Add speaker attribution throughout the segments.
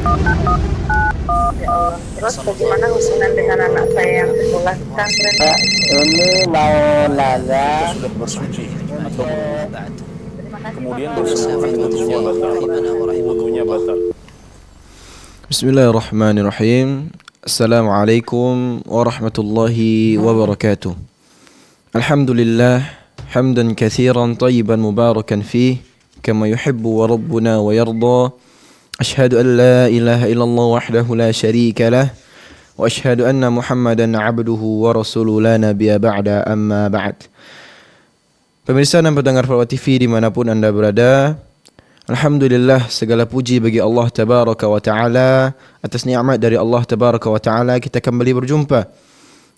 Speaker 1: Ya Allah. Terus bagaimana hubungan dengan anak saya yang sekolah di pesantren?
Speaker 2: Ini mau nanya
Speaker 3: sudah bersuci atau
Speaker 1: Terima kasih
Speaker 3: kemudian
Speaker 1: Bapak.
Speaker 3: bersentuhan dengan wudunya batal. Wudunya batal.
Speaker 4: Bismillahirrahmanirrahim. Assalamualaikum warahmatullahi wabarakatuh. Alhamdulillah hamdan katsiran tayyiban mubarakan fih kama yuhibbu wa rabbuna wa yarda. Ashhadu an la ilaha illallah wahdahu la syarika lah wa ashhadu anna Muhammadan abduhu wa rasuluhu la nabiyya ba'da amma ba'd. Pemirsa dan pendengar Falwa TV dimanapun anda berada, alhamdulillah segala puji bagi Allah Tabaraka wa Ta'ala. Atas nikmat dari Allah Tabaraka wa Ta'ala kita kembali berjumpa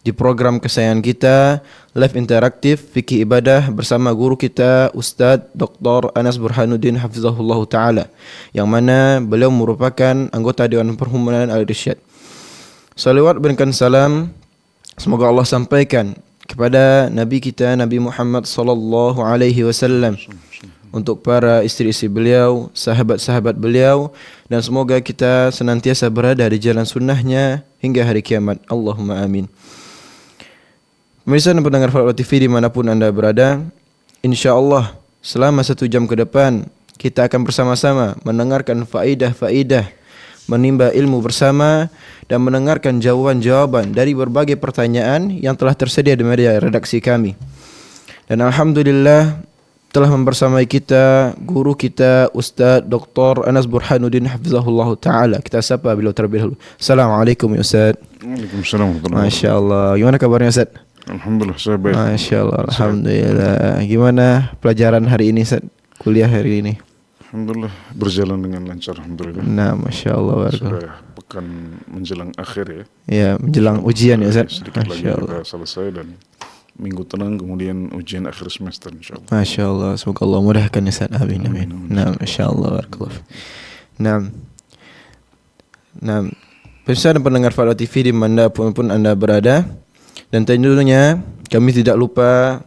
Speaker 4: di program kesayangan kita Live Interaktif Fikih Ibadah bersama guru kita Ustaz Dr. Anas Burhanuddin Hafizahullah Ta'ala, yang mana beliau merupakan anggota Dewan Perhimpunan Al-Irsyad. Salawat berikan salam semoga Allah sampaikan kepada Nabi kita Nabi Muhammad sallallahu alaihi wasallam, untuk para istri-istri beliau, sahabat-sahabat beliau, dan semoga kita senantiasa berada di jalan sunnahnya hingga hari kiamat. Allahumma amin. Pemirsa dan pendengar Falwa TV dimanapun anda berada, insyaAllah selama 1 jam ke depan kita akan bersama-sama mendengarkan faedah-faedah, menimba ilmu bersama, dan mendengarkan jawaban-jawaban dari berbagai pertanyaan yang telah tersedia di media redaksi kami. Dan alhamdulillah telah membersamai kita guru kita Ustaz Dr. Anas Burhanuddin Hafizahullah Ta'ala. Kita sapa beliau terlebih dahulu. Assalamualaikum ya Ustaz.
Speaker 5: Waalaikumsalam.
Speaker 4: Masya Allah. Gimana kabarnya Ustaz?
Speaker 5: Alhamdulillah saya baik.
Speaker 4: Masya Allah. Alhamdulillah. Gimana pelajaran hari ini Ustaz? Kuliah hari ini?
Speaker 5: Alhamdulillah berjalan dengan lancar. Alhamdulillah.
Speaker 4: Nah, Masya Allah.
Speaker 5: Sudah pekan menjelang akhir ya.
Speaker 4: Ya, menjelang ujian ya Ustaz.
Speaker 5: Sedikit lagi
Speaker 4: Masya Allah.
Speaker 5: kita selesai dan minggu tenang kemudian ujian akhir semester insyaAllah.
Speaker 4: Masya Allah. Semoga Allah mudahkan ya Ustaz. Amin. Amin. Nah, Masya Allah. Barakallah. Nah, pemirsa dan pendengar Falwa TV di mana pun anda berada, dan tentunya kami tidak lupa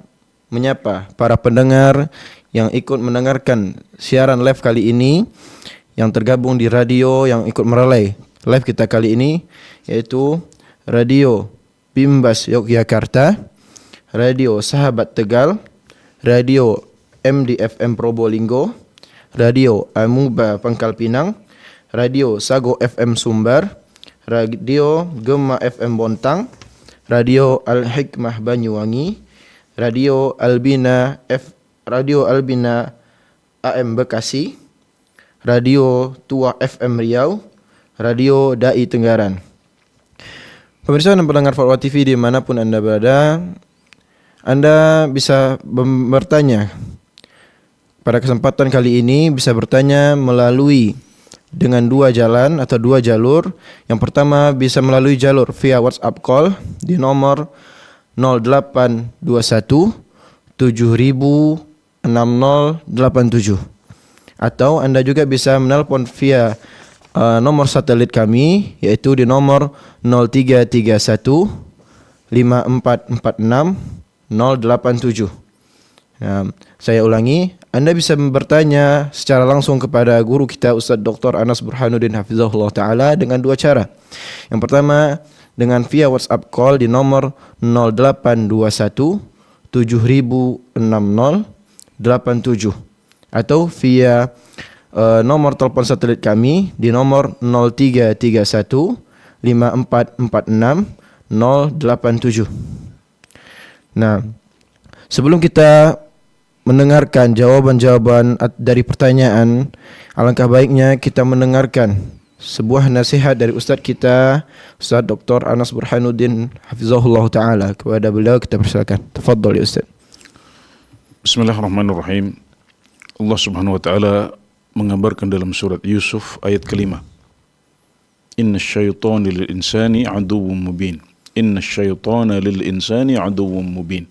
Speaker 4: menyapa para pendengar yang ikut mendengarkan siaran live kali ini, yang tergabung di radio yang ikut merelay live kita kali ini, yaitu Radio Bimbas Yogyakarta, Radio Sahabat Tegal, Radio MDFM Probolinggo, Radio Amuba Pangkal Pinang, Radio Sago FM Sumbar, Radio Gema FM Bontang, Radio Al-Hikmah Banyuwangi, Radio Albina AM Bekasi, Radio Tua FM Riau, Radio Dai Tenggaran. Pemirsa dan pendengar Falwa TV dimanapun anda berada, anda bisa bertanya. Pada kesempatan kali ini bisa bertanya melalui dengan 2 jalan atau 2 jalur. Yang pertama bisa melalui jalur via WhatsApp call di nomor 0821 7000 6087, atau anda juga bisa menelpon via nomor satelit kami, yaitu di nomor 0331 5446 087. Nah, saya ulangi, anda bisa bertanya secara langsung kepada guru kita Ustaz Dr. Anas Burhanuddin Hafizahullah Ta'ala dengan 2 cara. Yang pertama dengan via WhatsApp call di nomor 0821 7000 6087, atau via nomor telepon satelit kami di nomor 0331 5446 087. Nah, sebelum kita mendengarkan jawaban-jawaban dari pertanyaan, alangkah baiknya kita mendengarkan sebuah nasihat dari Ustaz kita, Ustaz Dr. Anas Burhanuddin Hafizahullah Ta'ala. Kepada beliau kita persilakan. Tafadhol ya Ustaz.
Speaker 5: Bismillahirrahmanirrahim. Allah Subhanahu wa taala mengabarkan dalam surat Yusuf ayat ke-5. Inna syaitana lil insani aduwwum mubin. Inna syaitana lil insani aduwwum mubin.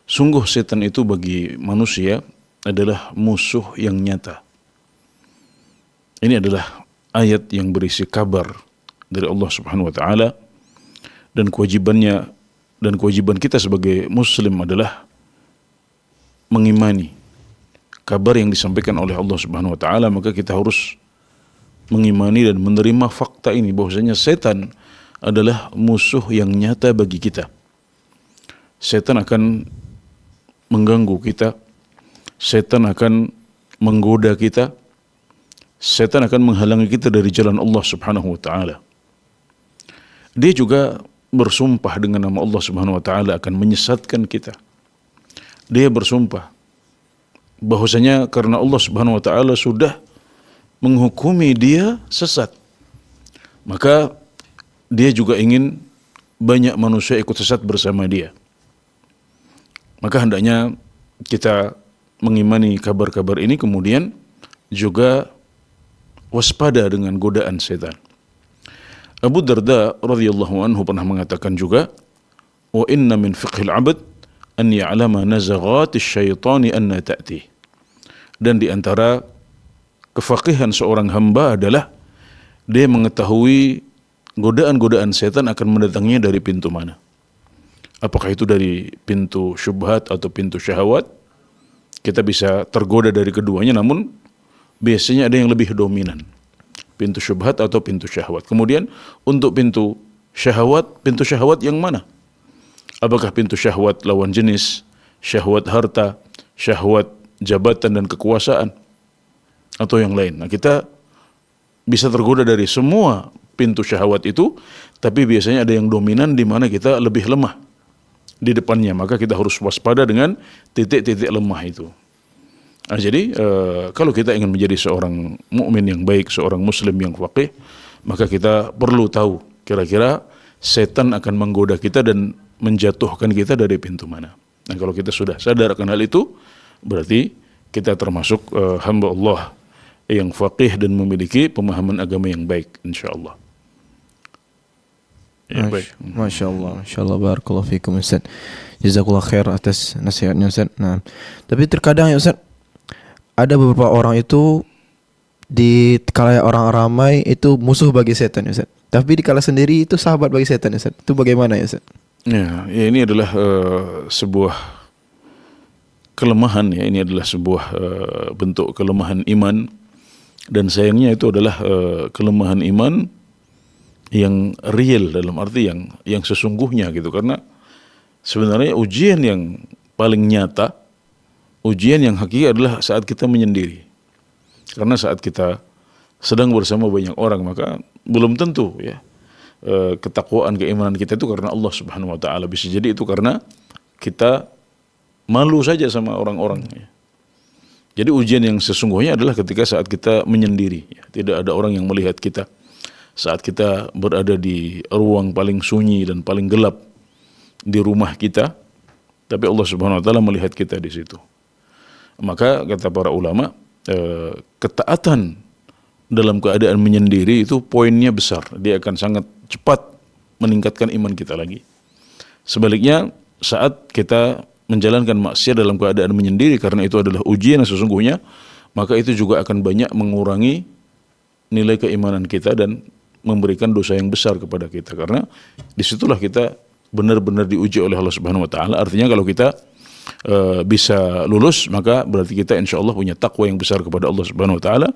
Speaker 5: Sungguh setan itu bagi manusia adalah musuh yang nyata. Ini adalah ayat yang berisi kabar dari Allah Subhanahu wa taala, dan kewajibannya dan kewajiban kita sebagai muslim adalah mengimani kabar yang disampaikan oleh Allah Subhanahu wa taala, maka kita harus mengimani dan menerima fakta ini bahwasanya setan adalah musuh yang nyata bagi kita. Setan akan mengganggu kita, setan akan menggoda kita, setan akan menghalangi kita dari jalan Allah Subhanahu wa taala. Dia juga bersumpah dengan nama Allah Subhanahu wa taala akan menyesatkan kita. Dia bersumpah bahwasanya karena Allah Subhanahu wa taala sudah menghukumi dia sesat, maka dia juga ingin banyak manusia ikut sesat bersama dia. Maka hendaknya kita mengimani kabar-kabar ini, kemudian juga waspada dengan godaan setan. Abu Darda radhiyallahu anhu pernah mengatakan juga, wa inna min fiqhil 'abd an ya'lama nazaghatis syaitani anna ta'ti. Dan di antara kefaqihan seorang hamba adalah dia mengetahui godaan-godaan setan akan mendatanginya dari pintu mana. Apakah itu dari pintu syubhat atau pintu syahwat? Kita bisa tergoda dari keduanya, namun biasanya ada yang lebih dominan, pintu syubhat atau pintu syahwat. Kemudian untuk pintu syahwat yang mana? Apakah pintu syahwat lawan jenis, syahwat harta, syahwat jabatan dan kekuasaan, atau yang lain? Nah, kita bisa tergoda dari semua pintu syahwat itu, tapi biasanya ada yang dominan di mana kita lebih lemah di depannya, maka kita harus waspada dengan titik-titik lemah itu. Nah, jadi kalau kita ingin menjadi seorang mukmin yang baik, seorang muslim yang faqih, maka kita perlu tahu kira-kira setan akan menggoda kita dan menjatuhkan kita dari pintu mana. Nah, kalau kita sudah sadar akan hal itu, berarti kita termasuk hamba Allah yang faqih dan memiliki pemahaman agama yang baik, insyaallah. Ya, baik.
Speaker 4: Masya Allah, barakallahu fikum Ustaz. Jazakallah khair atas nasihatnya Ustaz. Nah, tapi terkadang ya Ustaz, ada beberapa orang itu di kala orang ramai itu musuh bagi setan ya Ustaz. Tapi di kala sendiri itu sahabat bagi setan ya Ustaz. Itu bagaimana ya Ustaz?
Speaker 5: Ya, ini adalah sebuah kelemahan ya. Ini adalah sebuah bentuk kelemahan iman, dan sayangnya itu adalah kelemahan iman yang real, dalam arti yang sesungguhnya gitu. Karena sebenarnya ujian yang paling nyata, ujian yang hakiki adalah saat kita menyendiri. Karena saat kita sedang bersama banyak orang, maka belum tentu ya ketakwaan, keimanan kita itu karena Allah Subhanahu wa taala. Bisa jadi itu karena kita malu saja sama orang-orang ya. Jadi ujian yang sesungguhnya adalah ketika saat kita menyendiri ya. Tidak ada orang yang melihat kita. Saat kita berada di ruang paling sunyi dan paling gelap di rumah kita, tapi Allah Subhanahu wa taala melihat kita di situ. Maka kata para ulama, ketaatan dalam keadaan menyendiri itu poinnya besar. Dia akan sangat cepat meningkatkan iman kita lagi. Sebaliknya, saat kita menjalankan maksiat dalam keadaan menyendiri karena itu adalah ujian yang sesungguhnya, maka itu juga akan banyak mengurangi nilai keimanan kita dan memberikan dosa yang besar kepada kita, karena disitulah kita benar-benar diuji oleh Allah Subhanahu wa taala. Artinya kalau kita bisa lulus, maka berarti kita insya Allah punya takwa yang besar kepada Allah Subhanahu wa taala.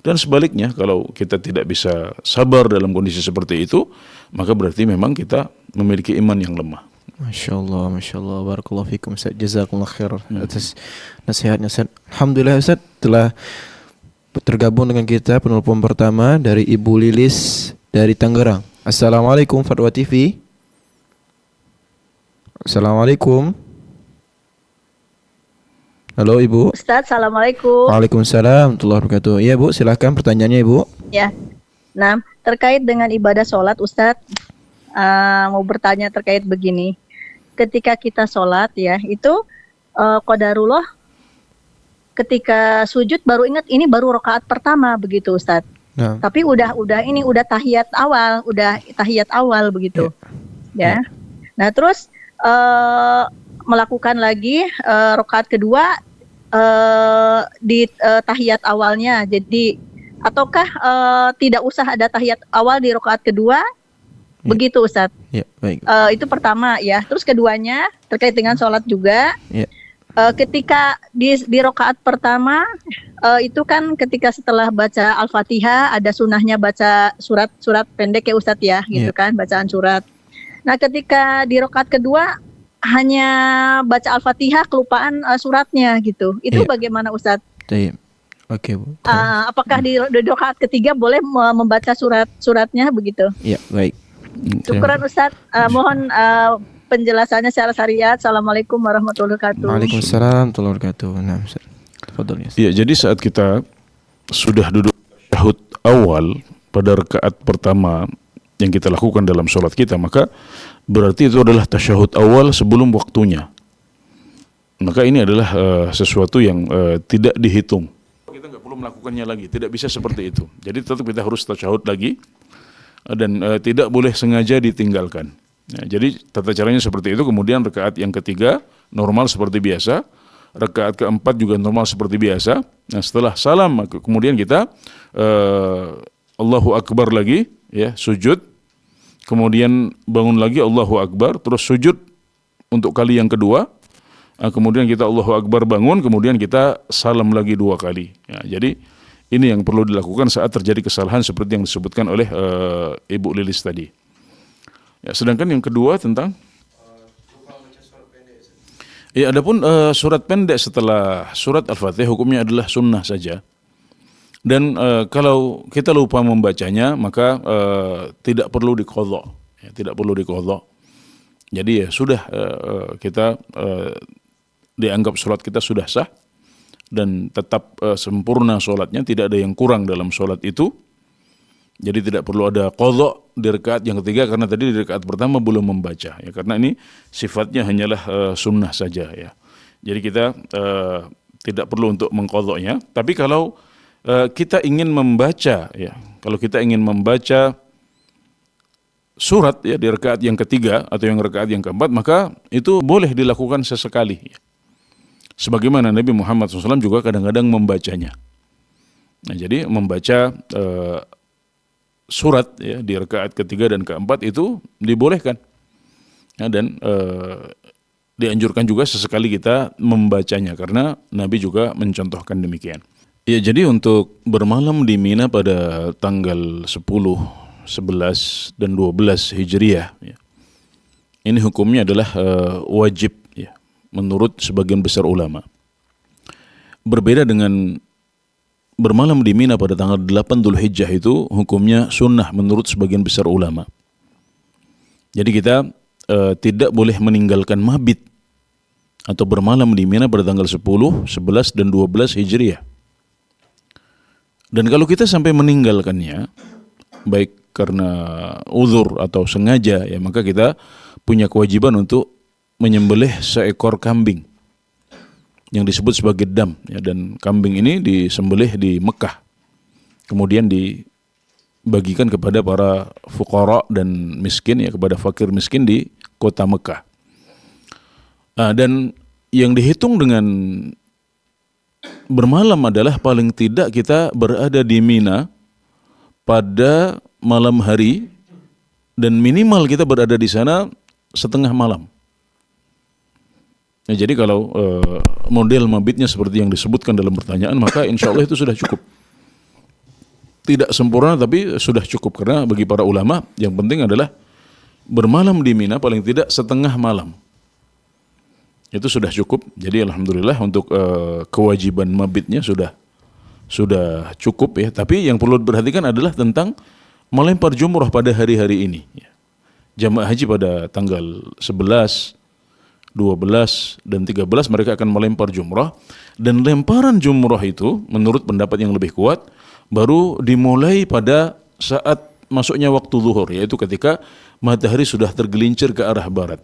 Speaker 5: Dan sebaliknya, kalau kita tidak bisa sabar dalam kondisi seperti itu, maka berarti memang kita memiliki iman yang lemah.
Speaker 4: Masya Allah, barakallahu fikum Ustaz. Jazakallah khair atas nasihatnya Ustaz. Alhamdulillah Ustaz, telah tergabung dengan kita penelpon pertama dari Ibu Lilis dari Tangerang. Assalamualaikum Fatwa TV. Assalamualaikum. Halo Ibu.
Speaker 1: Ustaz, Assalamualaikum.
Speaker 4: Waalaikumsalam warahmatullahi wabarakatuh. Iya Bu, silakan pertanyaannya Ibu.
Speaker 1: Ya, nah terkait dengan ibadah sholat Ustaz, mau bertanya terkait begini. Ketika kita sholat ya, itu qadarullah ketika sujud baru ingat ini baru rakaat pertama begitu Ustaz. Nah. Tapi udah tahiyat awal begitu. Ya. Nah, terus melakukan lagi rakaat kedua di tahiyat awalnya. Jadi ataukah tidak usah ada tahiyat awal di rakaat kedua? Begitu Ustaz.
Speaker 4: Ya, baik.
Speaker 1: Itu pertama ya. Terus keduanya terkait dengan sholat juga. Ya. ketika di rakaat pertama itu kan ketika setelah baca Al-Fatihah ada sunahnya baca surat pendek ya Ustadz ya, gitu kan, bacaan surat. Nah, ketika di rakaat kedua hanya baca Al-Fatihah kelupaan suratnya gitu. Itu bagaimana Ustadz?
Speaker 4: Baik. Oke, Bu.
Speaker 1: Apakah di rakaat ketiga boleh membaca suratnya begitu?
Speaker 4: Ya, baik.
Speaker 1: Syukuran Ustadz. Mohon penjelasannya secara syariat. Assalamualaikum warahmatullahi wabarakatuh.
Speaker 4: Waalaikumsalam warahmatullahi wabarakatuh. Nah, Ustaz. Tafadhol ya.
Speaker 5: Ya, jadi saat kita sudah duduk tasyahud awal pada rakaat pertama yang kita lakukan dalam sholat kita, maka berarti itu adalah tasyahud awal sebelum waktunya. Maka ini adalah sesuatu yang tidak dihitung. Kita nggak perlu melakukannya lagi, tidak bisa seperti itu. Jadi tetap kita harus tasyahud lagi dan tidak boleh sengaja ditinggalkan. Nah, jadi tata caranya seperti itu. Kemudian rakaat yang ketiga normal seperti biasa, rakaat keempat juga normal seperti biasa. Nah, setelah salam kemudian kita Allahu Akbar lagi, ya, sujud, kemudian bangun lagi Allahu Akbar, terus sujud untuk kali yang kedua. Nah, kemudian kita Allahu Akbar bangun, kemudian kita salam lagi 2 kali. Ya, jadi ini yang perlu dilakukan saat terjadi kesalahan seperti yang disebutkan oleh Ibu Lilis tadi. Ya, sedangkan yang kedua tentang adapun surat pendek setelah surat Al-Fatihah hukumnya adalah sunnah saja. Dan kalau kita lupa membacanya maka tidak perlu diqadha, ya, tidak perlu diqadha. Jadi ya sudah kita dianggap sholat kita sudah sah dan tetap sempurna sholatnya, tidak ada yang kurang dalam sholat itu. Jadi tidak perlu ada qadha di rakaat yang ketiga karena tadi di rakaat pertama belum membaca, ya, karena ini sifatnya hanyalah sunnah saja, ya. Jadi kita tidak perlu untuk mengqadhanya. Tapi kalau kita ingin membaca, ya, kalau kita ingin membaca surat, ya, di rakaat yang ketiga atau yang rakaat yang keempat, maka itu boleh dilakukan sesekali, ya. Sebagaimana Nabi Muhammad SAW juga kadang-kadang membacanya. Nah, jadi membaca surat, ya, di rakaat ketiga dan keempat itu dibolehkan, ya, dan dianjurkan juga sesekali kita membacanya karena Nabi juga mencontohkan demikian. Ya, jadi untuk bermalam di Mina pada tanggal 10, 11 dan 12 Hijriah, ya, ini hukumnya adalah wajib, ya, menurut sebagian besar ulama. Berbeda dengan bermalam di Mina pada tanggal 8 Dzulhijjah itu hukumnya sunnah menurut sebagian besar ulama. Jadi kita tidak boleh meninggalkan mabit atau bermalam di Mina pada tanggal 10, 11 dan 12 Hijriah. Dan kalau kita sampai meninggalkannya baik karena uzur atau sengaja, ya, maka kita punya kewajiban untuk menyembelih seekor kambing yang disebut sebagai dam, ya, dan kambing ini disembelih di Mekah, kemudian dibagikan kepada para fuqara dan miskin, ya, kepada fakir miskin di kota Mekah. Dan yang dihitung dengan bermalam adalah paling tidak kita berada di Mina pada malam hari dan minimal kita berada di sana setengah malam. Nah, jadi kalau model mabitnya seperti yang disebutkan dalam pertanyaan, maka insya Allah itu sudah cukup. Tidak sempurna tapi sudah cukup, karena bagi para ulama yang penting adalah bermalam di Mina paling tidak setengah malam. Itu sudah cukup. Jadi alhamdulillah untuk kewajiban mabitnya sudah cukup, ya. Tapi yang perlu diperhatikan adalah tentang melempar jumrah pada hari-hari ini, ya. Jamaah haji pada tanggal 11, 12 dan 13 mereka akan melempar jumrah, dan lemparan jumrah itu menurut pendapat yang lebih kuat baru dimulai pada saat masuknya waktu zuhur, yaitu ketika matahari sudah tergelincir ke arah barat.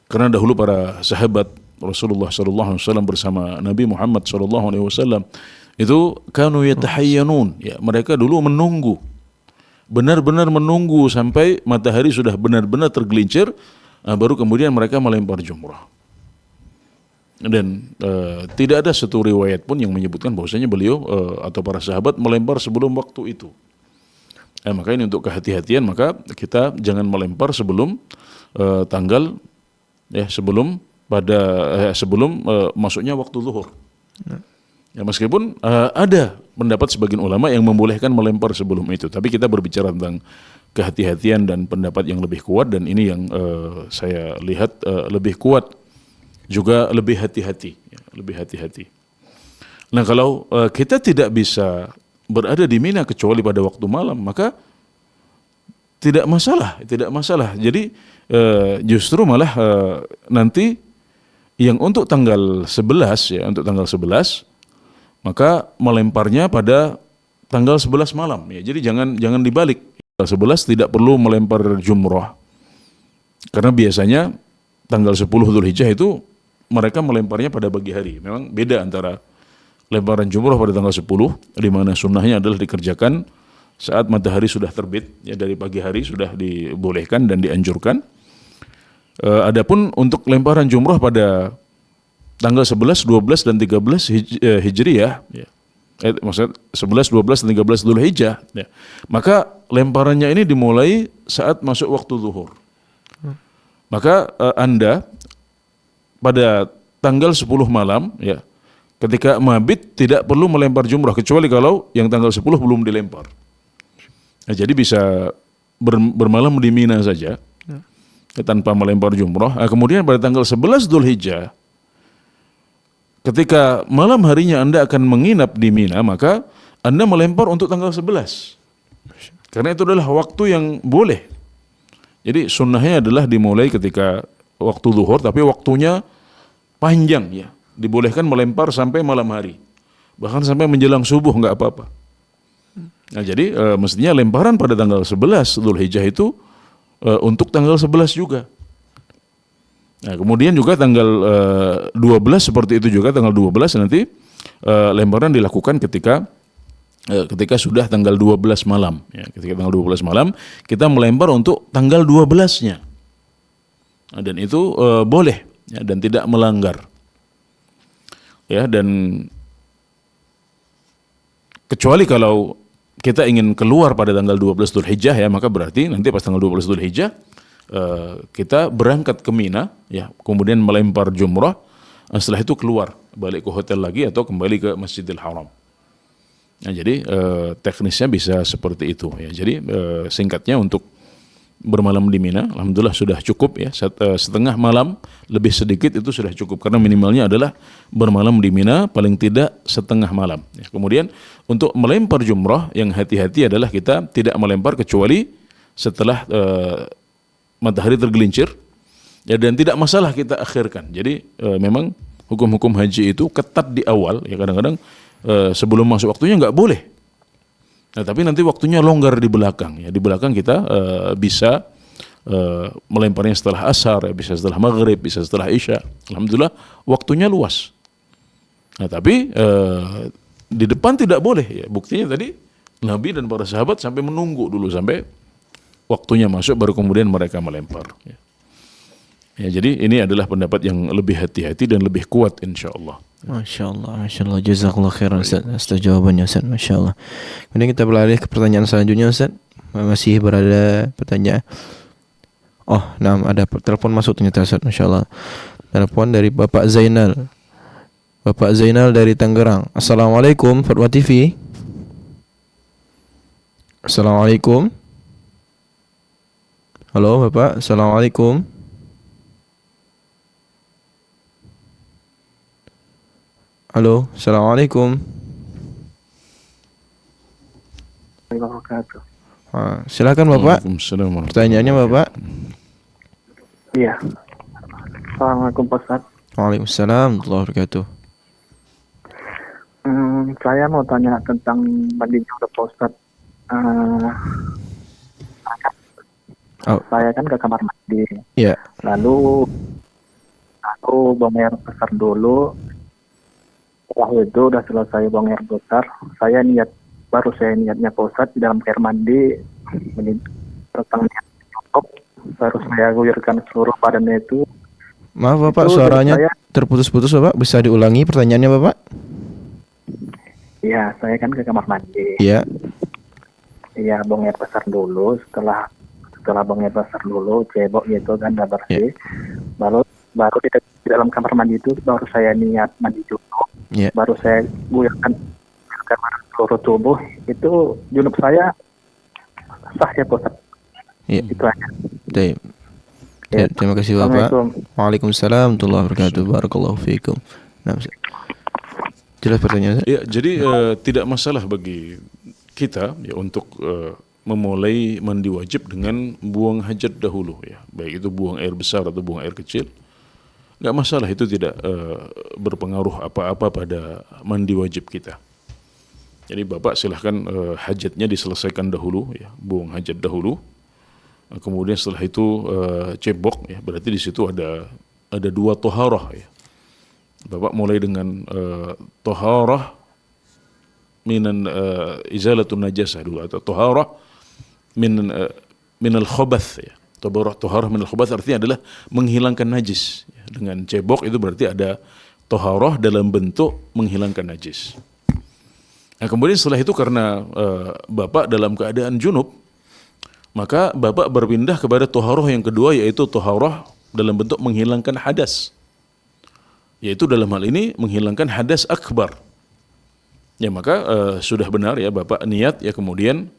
Speaker 5: Karena dahulu para sahabat Rasulullah SAW bersama Nabi Muhammad SAW itu kanu yatahayyanun, ya, mereka dulu menunggu, benar-benar menunggu sampai matahari sudah benar-benar tergelincir, baru kemudian mereka melempar jumrah. Dan tidak ada satu riwayat pun yang menyebutkan bahwasanya beliau atau para sahabat melempar sebelum waktu itu. Maka ini untuk kehati-hatian, maka kita jangan melempar sebelum tanggal, ya, sebelum pada sebelum masuknya waktu zuhur. Ya, meskipun ada pendapat sebagian ulama yang membolehkan melempar sebelum itu, tapi kita berbicara tentang kehati-hatian dan pendapat yang lebih kuat, dan ini yang saya lihat lebih kuat, juga lebih hati-hati, ya, lebih hati-hati. Nah, kalau kita tidak bisa berada di Mina kecuali pada waktu malam, maka tidak masalah. Jadi justru malah nanti yang untuk tanggal 11 maka melemparnya pada tanggal 11 malam, ya. Jadi jangan dibalik. Tanggal 11 tidak perlu melempar jumrah. Karena biasanya tanggal 10 Dzulhijjah itu mereka melemparnya pada pagi hari. Memang beda antara lemparan jumrah pada tanggal 10, di mana sunnahnya adalah dikerjakan saat matahari sudah terbit, ya, dari pagi hari sudah dibolehkan dan dianjurkan. Adapun untuk lemparan jumrah pada tanggal 11, 12 dan 13 Hijriyah, ya. Maksudnya 11, 12 dan 13 Dzulhijjah, ya. Maka lemparannya ini dimulai saat masuk waktu zuhur. Maka Anda pada tanggal 10 malam, ya, ketika mabit tidak perlu melempar jumrah kecuali kalau yang tanggal 10 belum dilempar. Nah, jadi bisa bermalam di Mina saja, tanpa melempar jumrah. Nah, kemudian pada tanggal 11 Dzulhijjah, ketika malam harinya Anda akan menginap di Mina, maka Anda melempar untuk tanggal 11. Karena itu adalah waktu yang boleh. Jadi sunnahnya adalah dimulai ketika waktu zuhur, tapi waktunya panjang, ya. Dibolehkan melempar sampai malam hari. Bahkan sampai menjelang subuh nggak apa-apa. Nah, jadi mestinya lemparan pada tanggal 11 Dzulhijjah itu untuk tanggal 11 juga. Nah, kemudian juga tanggal 12 seperti itu juga, tanggal 12 nanti lemparan dilakukan ketika sudah tanggal 12 malam, ya. Ketika tanggal 12 malam kita melempar untuk tanggal 12-nya. Nah, dan itu boleh, ya, dan tidak melanggar. Ya, dan kecuali kalau kita ingin keluar pada tanggal 12 Dzulhijjah, ya, maka berarti nanti pas tanggal 12 Dzulhijjah kita berangkat ke Mina, ya, kemudian melempar jumrah, setelah itu keluar balik ke hotel lagi atau kembali ke Masjidil Haram. Nah, jadi teknisnya bisa seperti itu, ya. Jadi singkatnya untuk bermalam di Mina, alhamdulillah sudah cukup, ya. Setengah malam lebih sedikit itu sudah cukup, karena minimalnya adalah bermalam di Mina paling tidak setengah malam, ya. Kemudian untuk melempar jumrah yang hati-hati adalah kita tidak melempar kecuali setelah matahari tergelincir, ya, dan tidak masalah kita akhirkan. Jadi memang hukum-hukum haji itu ketat di awal, ya. Kadang-kadang sebelum masuk waktunya nggak boleh. Nah, tapi nanti waktunya longgar di belakang, ya. Di belakang kita bisa melemparnya setelah asar, ya, bisa setelah maghrib, bisa setelah isya. Alhamdulillah waktunya luas. Nah, tapi di depan tidak boleh, ya. Buktinya tadi Nabi dan para sahabat sampai menunggu dulu sampai waktunya masuk baru kemudian mereka melempar, ya. Ya, jadi ini adalah pendapat yang lebih hati-hati dan lebih kuat, insyaallah.
Speaker 4: Masya Allah, jazakallah khairan Ustaz atas jawabannya Ustaz, Masya Allah. Kemudian kita beralih ke pertanyaan selanjutnya Ustaz. Masih berada pertanyaan. Oh, nah, ada telepon masuk ternyata Ustaz, Masya Allah. Telepon dari Bapak Zainal. Bapak Zainal dari Tangerang. Assalamualaikum Fatwa TV. Assalamualaikum. Halo Bapak, Assalamualaikum. Halo, Assalamualaikum. Silakan Bapak.
Speaker 5: Waalaikumsalam.
Speaker 4: Pertanyaannya Bapak.
Speaker 2: Iya. Assalamualaikum Pak Ustaz.
Speaker 4: Waalaikumsalam warahmatullahi wabarakatuh.
Speaker 2: Saya mau tanya tentang mandi junub Pak Ustaz. Saya kan ke kamar mandi.
Speaker 4: Iya.
Speaker 2: Lalu aku buang air besar dulu. Setelah itu udah selesai buang air besar, saya niatnya Pak Ustaz di dalam air mandi tentang niat cukup, baru saya guyurkan seluruh badannya itu.
Speaker 4: Maaf Bapak, suaranya terputus-putus Bapak, bisa diulangi pertanyaannya Bapak?
Speaker 2: Iya, saya kan ke kamar mandi.
Speaker 4: Iya.
Speaker 2: Iya, buang air besar dulu. Setelah buang air besar dulu, cebok gitu kan, udah bersih. Baru di dalam kamar mandi itu baru saya niat mandi junub,
Speaker 4: Ya.
Speaker 2: baru saya guyurkan seluruh tubuh, itu junub saya sah ya Pak Ustaz.
Speaker 4: Ya.
Speaker 2: Itu aja.
Speaker 4: Baik. Ya, terima kasih Bapak.
Speaker 2: Assalamualaikum.
Speaker 4: Waalaikumsalam warahmatullahi wabarakatuh. Barakallahu fiikum. Nah, Ustaz. Jelas pertanyaan Ustaz?
Speaker 5: Ya, jadi tidak masalah bagi kita ya untuk memulai mandi wajib dengan buang hajat dahulu ya, baik itu buang air besar atau buang air kecil. Nggak masalah, itu tidak berpengaruh apa-apa pada mandi wajib kita. Jadi Bapak silahkan hajatnya diselesaikan dahulu ya, buang hajat dahulu. Kemudian setelah itu cebok ya, berarti di situ ada 2 toharah ya. Bapak mulai dengan toharah minan izalatun najasah dulu, atau toharah minal khobath ya. Toharah minal khobath artinya adalah menghilangkan najis. Dengan cebok itu berarti ada toharah dalam bentuk menghilangkan najis. Nah, kemudian setelah itu karena Bapak dalam keadaan junub, maka Bapak berpindah kepada toharah yang kedua, yaitu toharah dalam bentuk menghilangkan hadas. Yaitu dalam hal ini menghilangkan hadas akbar. Ya, maka sudah benar ya Bapak niat ya, kemudian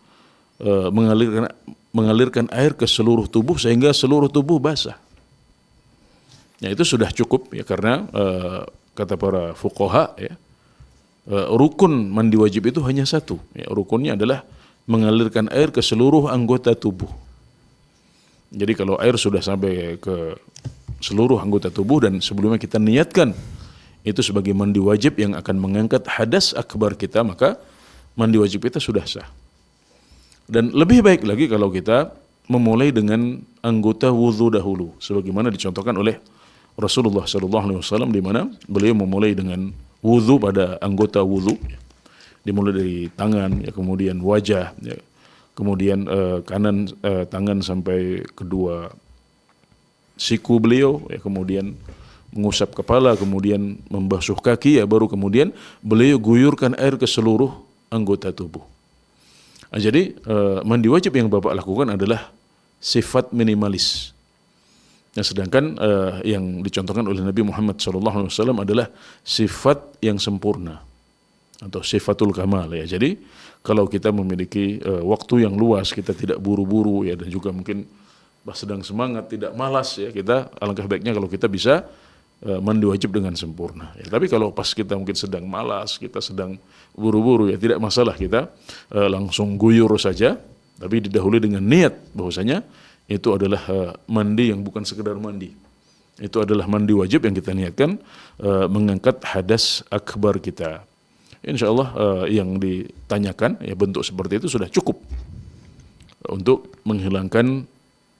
Speaker 5: mengalirkan air ke seluruh tubuh sehingga seluruh tubuh basah. Ya, itu sudah cukup ya, karena kata para fuqaha ya, rukun mandi wajib itu hanya satu ya, rukunnya adalah mengalirkan air ke seluruh anggota tubuh. Jadi kalau air sudah sampai ke seluruh anggota tubuh dan sebelumnya kita niatkan itu sebagai mandi wajib yang akan mengangkat hadas akbar kita, maka mandi wajib kita sudah sah. Dan lebih baik lagi kalau kita memulai dengan anggota wudhu dahulu, sebagaimana dicontohkan oleh Rasulullah SAW, di mana beliau memulai dengan wudhu pada anggota wudhu, dimulai dari tangan, ya, kemudian wajah, ya, kemudian kanan tangan sampai kedua siku beliau, ya, kemudian mengusap kepala, kemudian membasuh kaki, ya, baru kemudian beliau guyurkan air ke seluruh anggota tubuh. Nah, jadi mandi wajib yang Bapak lakukan adalah sifat minimalis. Nah, sedangkan yang dicontohkan oleh Nabi Muhammad SAW adalah sifat yang sempurna atau sifatul kamal ya. Jadi kalau kita memiliki waktu yang luas, kita tidak buru-buru ya, dan juga mungkin sedang semangat, tidak malas ya, kita alangkah baiknya kalau kita bisa mandi wajib dengan sempurna ya. Tapi kalau pas kita mungkin sedang malas, kita sedang buru-buru ya, tidak masalah, kita langsung guyur saja, tapi didahului dengan niat bahwasanya itu adalah mandi yang bukan sekedar mandi. Itu adalah mandi wajib yang kita niatkan mengangkat hadas akbar kita. Insya Allah yang ditanyakan ya, bentuk seperti itu sudah cukup untuk menghilangkan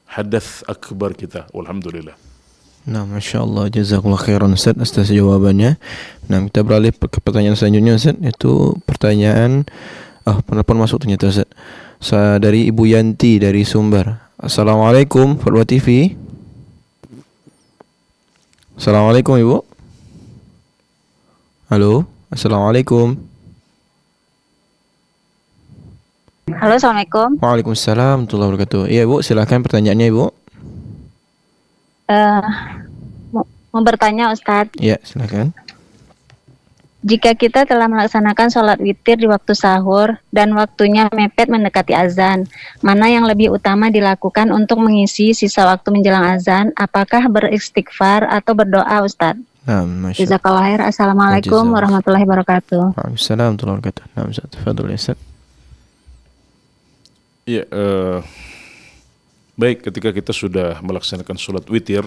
Speaker 5: hadas akbar kita. Alhamdulillah.
Speaker 4: Nah, Masya Allah, jazakallah khairan Ustaz atas jawabannya. Nah, kita beralih ke pertanyaan selanjutnya Ustaz, yaitu pertanyaan penelpon masuk ternyata Ustaz. Dari Ibu Yanti dari Sumber. Assalamualaikum Fatwa TV. Assalamualaikum Ibu. Halo, Assalamualaikum.
Speaker 6: Halo, Assalamualaikum.
Speaker 4: Waalaikumsalam warahmatullahi wabarakatuh. Iya Ibu, silakan pertanyaannya Ibu.
Speaker 6: Mau bertanya Ustadz,
Speaker 4: Iya, silakan.
Speaker 6: jika kita telah melaksanakan sholat witir di waktu sahur dan waktunya mepet mendekati azan, mana yang lebih utama dilakukan untuk mengisi sisa waktu menjelang azan? Apakah beristighfar atau berdoa Ustadz?
Speaker 4: Nah, Masya Allah.
Speaker 6: Jazakallah khair. Assalamualaikum
Speaker 4: Jazakallah.
Speaker 6: warahmatullahi wabarakatuh.
Speaker 4: Waalaikumsalam warahmatullahi wabarakatuh. Nah, Ustaz, tafadhol ya Ustaz.
Speaker 5: Ya, baik, ketika kita sudah melaksanakan sholat witir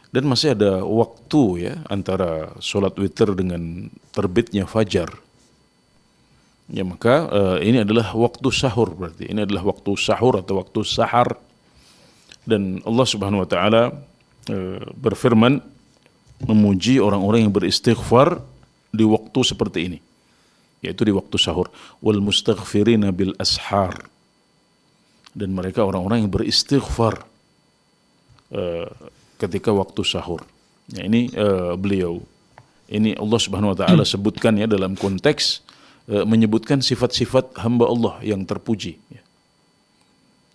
Speaker 5: dan masih ada waktu ya antara sholat witir dengan terbitnya fajar, ya maka ini adalah waktu sahur, berarti ini adalah waktu sahur atau waktu sahar. Dan Allah Subhanahu Wa Taala berfirman memuji orang-orang yang beristighfar di waktu seperti ini, yaitu di waktu sahur. Wal mustaghfirina bil ashar, dan mereka orang-orang yang beristighfar ketika waktu sahur. Ya, ini beliau, ini Allah Subhanahu Wa Taala sebutkan ya dalam konteks menyebutkan sifat-sifat hamba Allah yang terpuji. Ya.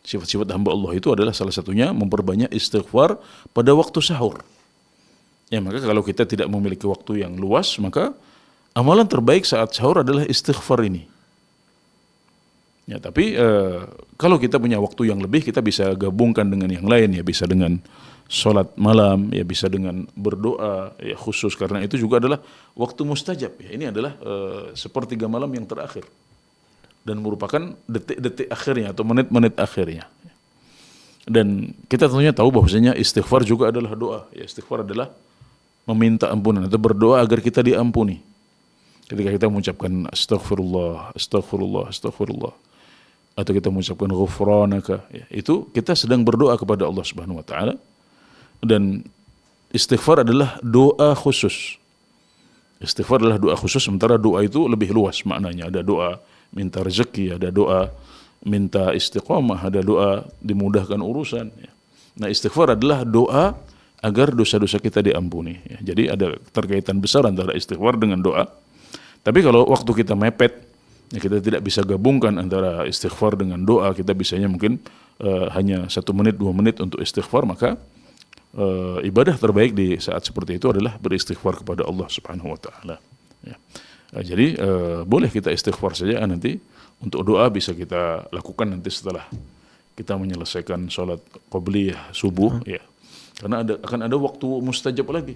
Speaker 5: Sifat-sifat hamba Allah itu adalah salah satunya memperbanyak istighfar pada waktu sahur. Ya, maka kalau kita tidak memiliki waktu yang luas, maka amalan terbaik saat sahur adalah istighfar ini. Ya, tapi kalau kita punya waktu yang lebih, kita bisa gabungkan dengan yang lain, ya, bisa dengan sholat malam, ya, bisa dengan berdoa, ya, khusus karena itu juga adalah waktu mustajab. Ya, ini adalah sepertiga malam yang terakhir dan merupakan detik-detik akhirnya atau menit-menit akhirnya. Dan kita tentunya tahu bahwasanya istighfar juga adalah doa. Ya, istighfar adalah meminta ampunan atau berdoa agar kita diampuni. Ketika kita mengucapkan astaghfirullah, astaghfirullah, astaghfirullah, atau kita mengucapkan ghufranaka, ya, itu kita sedang berdoa kepada Allah Subhanahu wa taala. Dan istighfar adalah doa khusus. Istighfar adalah doa khusus, sementara doa itu lebih luas maknanya. Ada doa minta rezeki, ada doa minta istiqamah, ada doa dimudahkan urusan. Ya. Nah, istighfar adalah doa agar dosa-dosa kita diampuni. Ya. Jadi ada terkaitan besar antara istighfar dengan doa. Tapi kalau waktu kita mepet, ya, kita tidak bisa gabungkan antara istighfar dengan doa. Kita bisanya mungkin hanya 1 menit, 2 menit untuk istighfar, maka ibadah terbaik di saat seperti itu adalah beristighfar kepada Allah Subhanahu wa taala. Ya. Jadi boleh kita istighfar saja, nanti untuk doa bisa kita lakukan nanti setelah kita menyelesaikan sholat qabliyah subuh, ya. Karena akan ada waktu mustajab lagi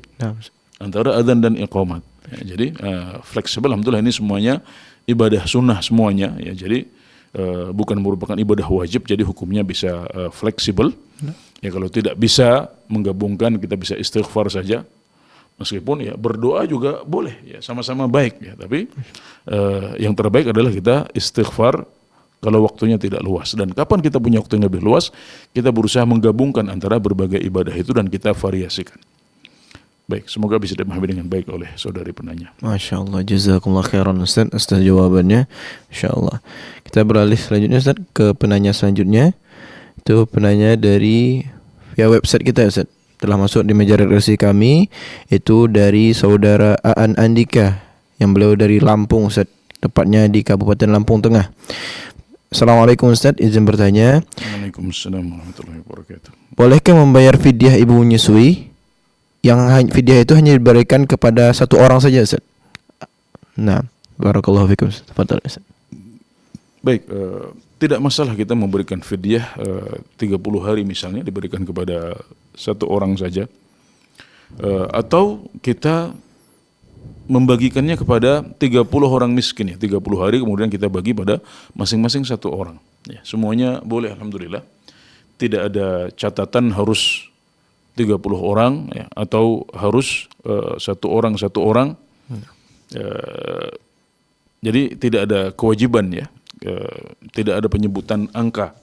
Speaker 5: antara adzan dan iqamat. Ya, jadi fleksibel, alhamdulillah ini semuanya ibadah sunnah semuanya. Ya, jadi bukan merupakan ibadah wajib, jadi hukumnya bisa fleksibel. Ya, kalau tidak bisa menggabungkan, kita bisa istighfar saja. Meskipun ya berdoa juga boleh, ya sama-sama baik, ya. Tapi yang terbaik adalah kita istighfar kalau waktunya tidak luas. Dan kapan kita punya waktu yang lebih luas, kita berusaha menggabungkan antara berbagai ibadah itu dan kita variasikan. Baik, semoga bisa dipahami dengan baik oleh saudari penanya.
Speaker 4: Masya Allah, jazakumullah khairan Ustaz atas jawabannya. Masya Allah. Kita beralih selanjutnya Ustaz ke penanya selanjutnya. Itu penanya dari via website kita Ustaz. Telah masuk di meja redaksi kami, itu dari saudara Aan Andika yang beliau dari Lampung Ustaz, tepatnya di Kabupaten Lampung Tengah. Assalamualaikum Ustaz, izin bertanya.
Speaker 5: Waalaikumsalam warahmatullahi wabarakatuh.
Speaker 4: Bolehkah membayar fidyah ibu menyusui? Yang fidyah itu hanya diberikan kepada 1 orang saja Ustaz. Nah, barakallahu fikum Ustaz. Tafadhal Ustaz.
Speaker 5: Baik, tidak masalah kita memberikan fidyah 30 hari misalnya diberikan kepada 1 orang saja, atau kita membagikannya kepada 30 orang miskin, ya, 30 hari kemudian kita bagi pada masing-masing 1 orang. Ya, semuanya boleh, alhamdulillah. Tidak ada catatan harus 30 orang, ya, atau harus 1 orang 1 orang. Jadi tidak ada kewajiban, ya. Tidak ada penyebutan angka,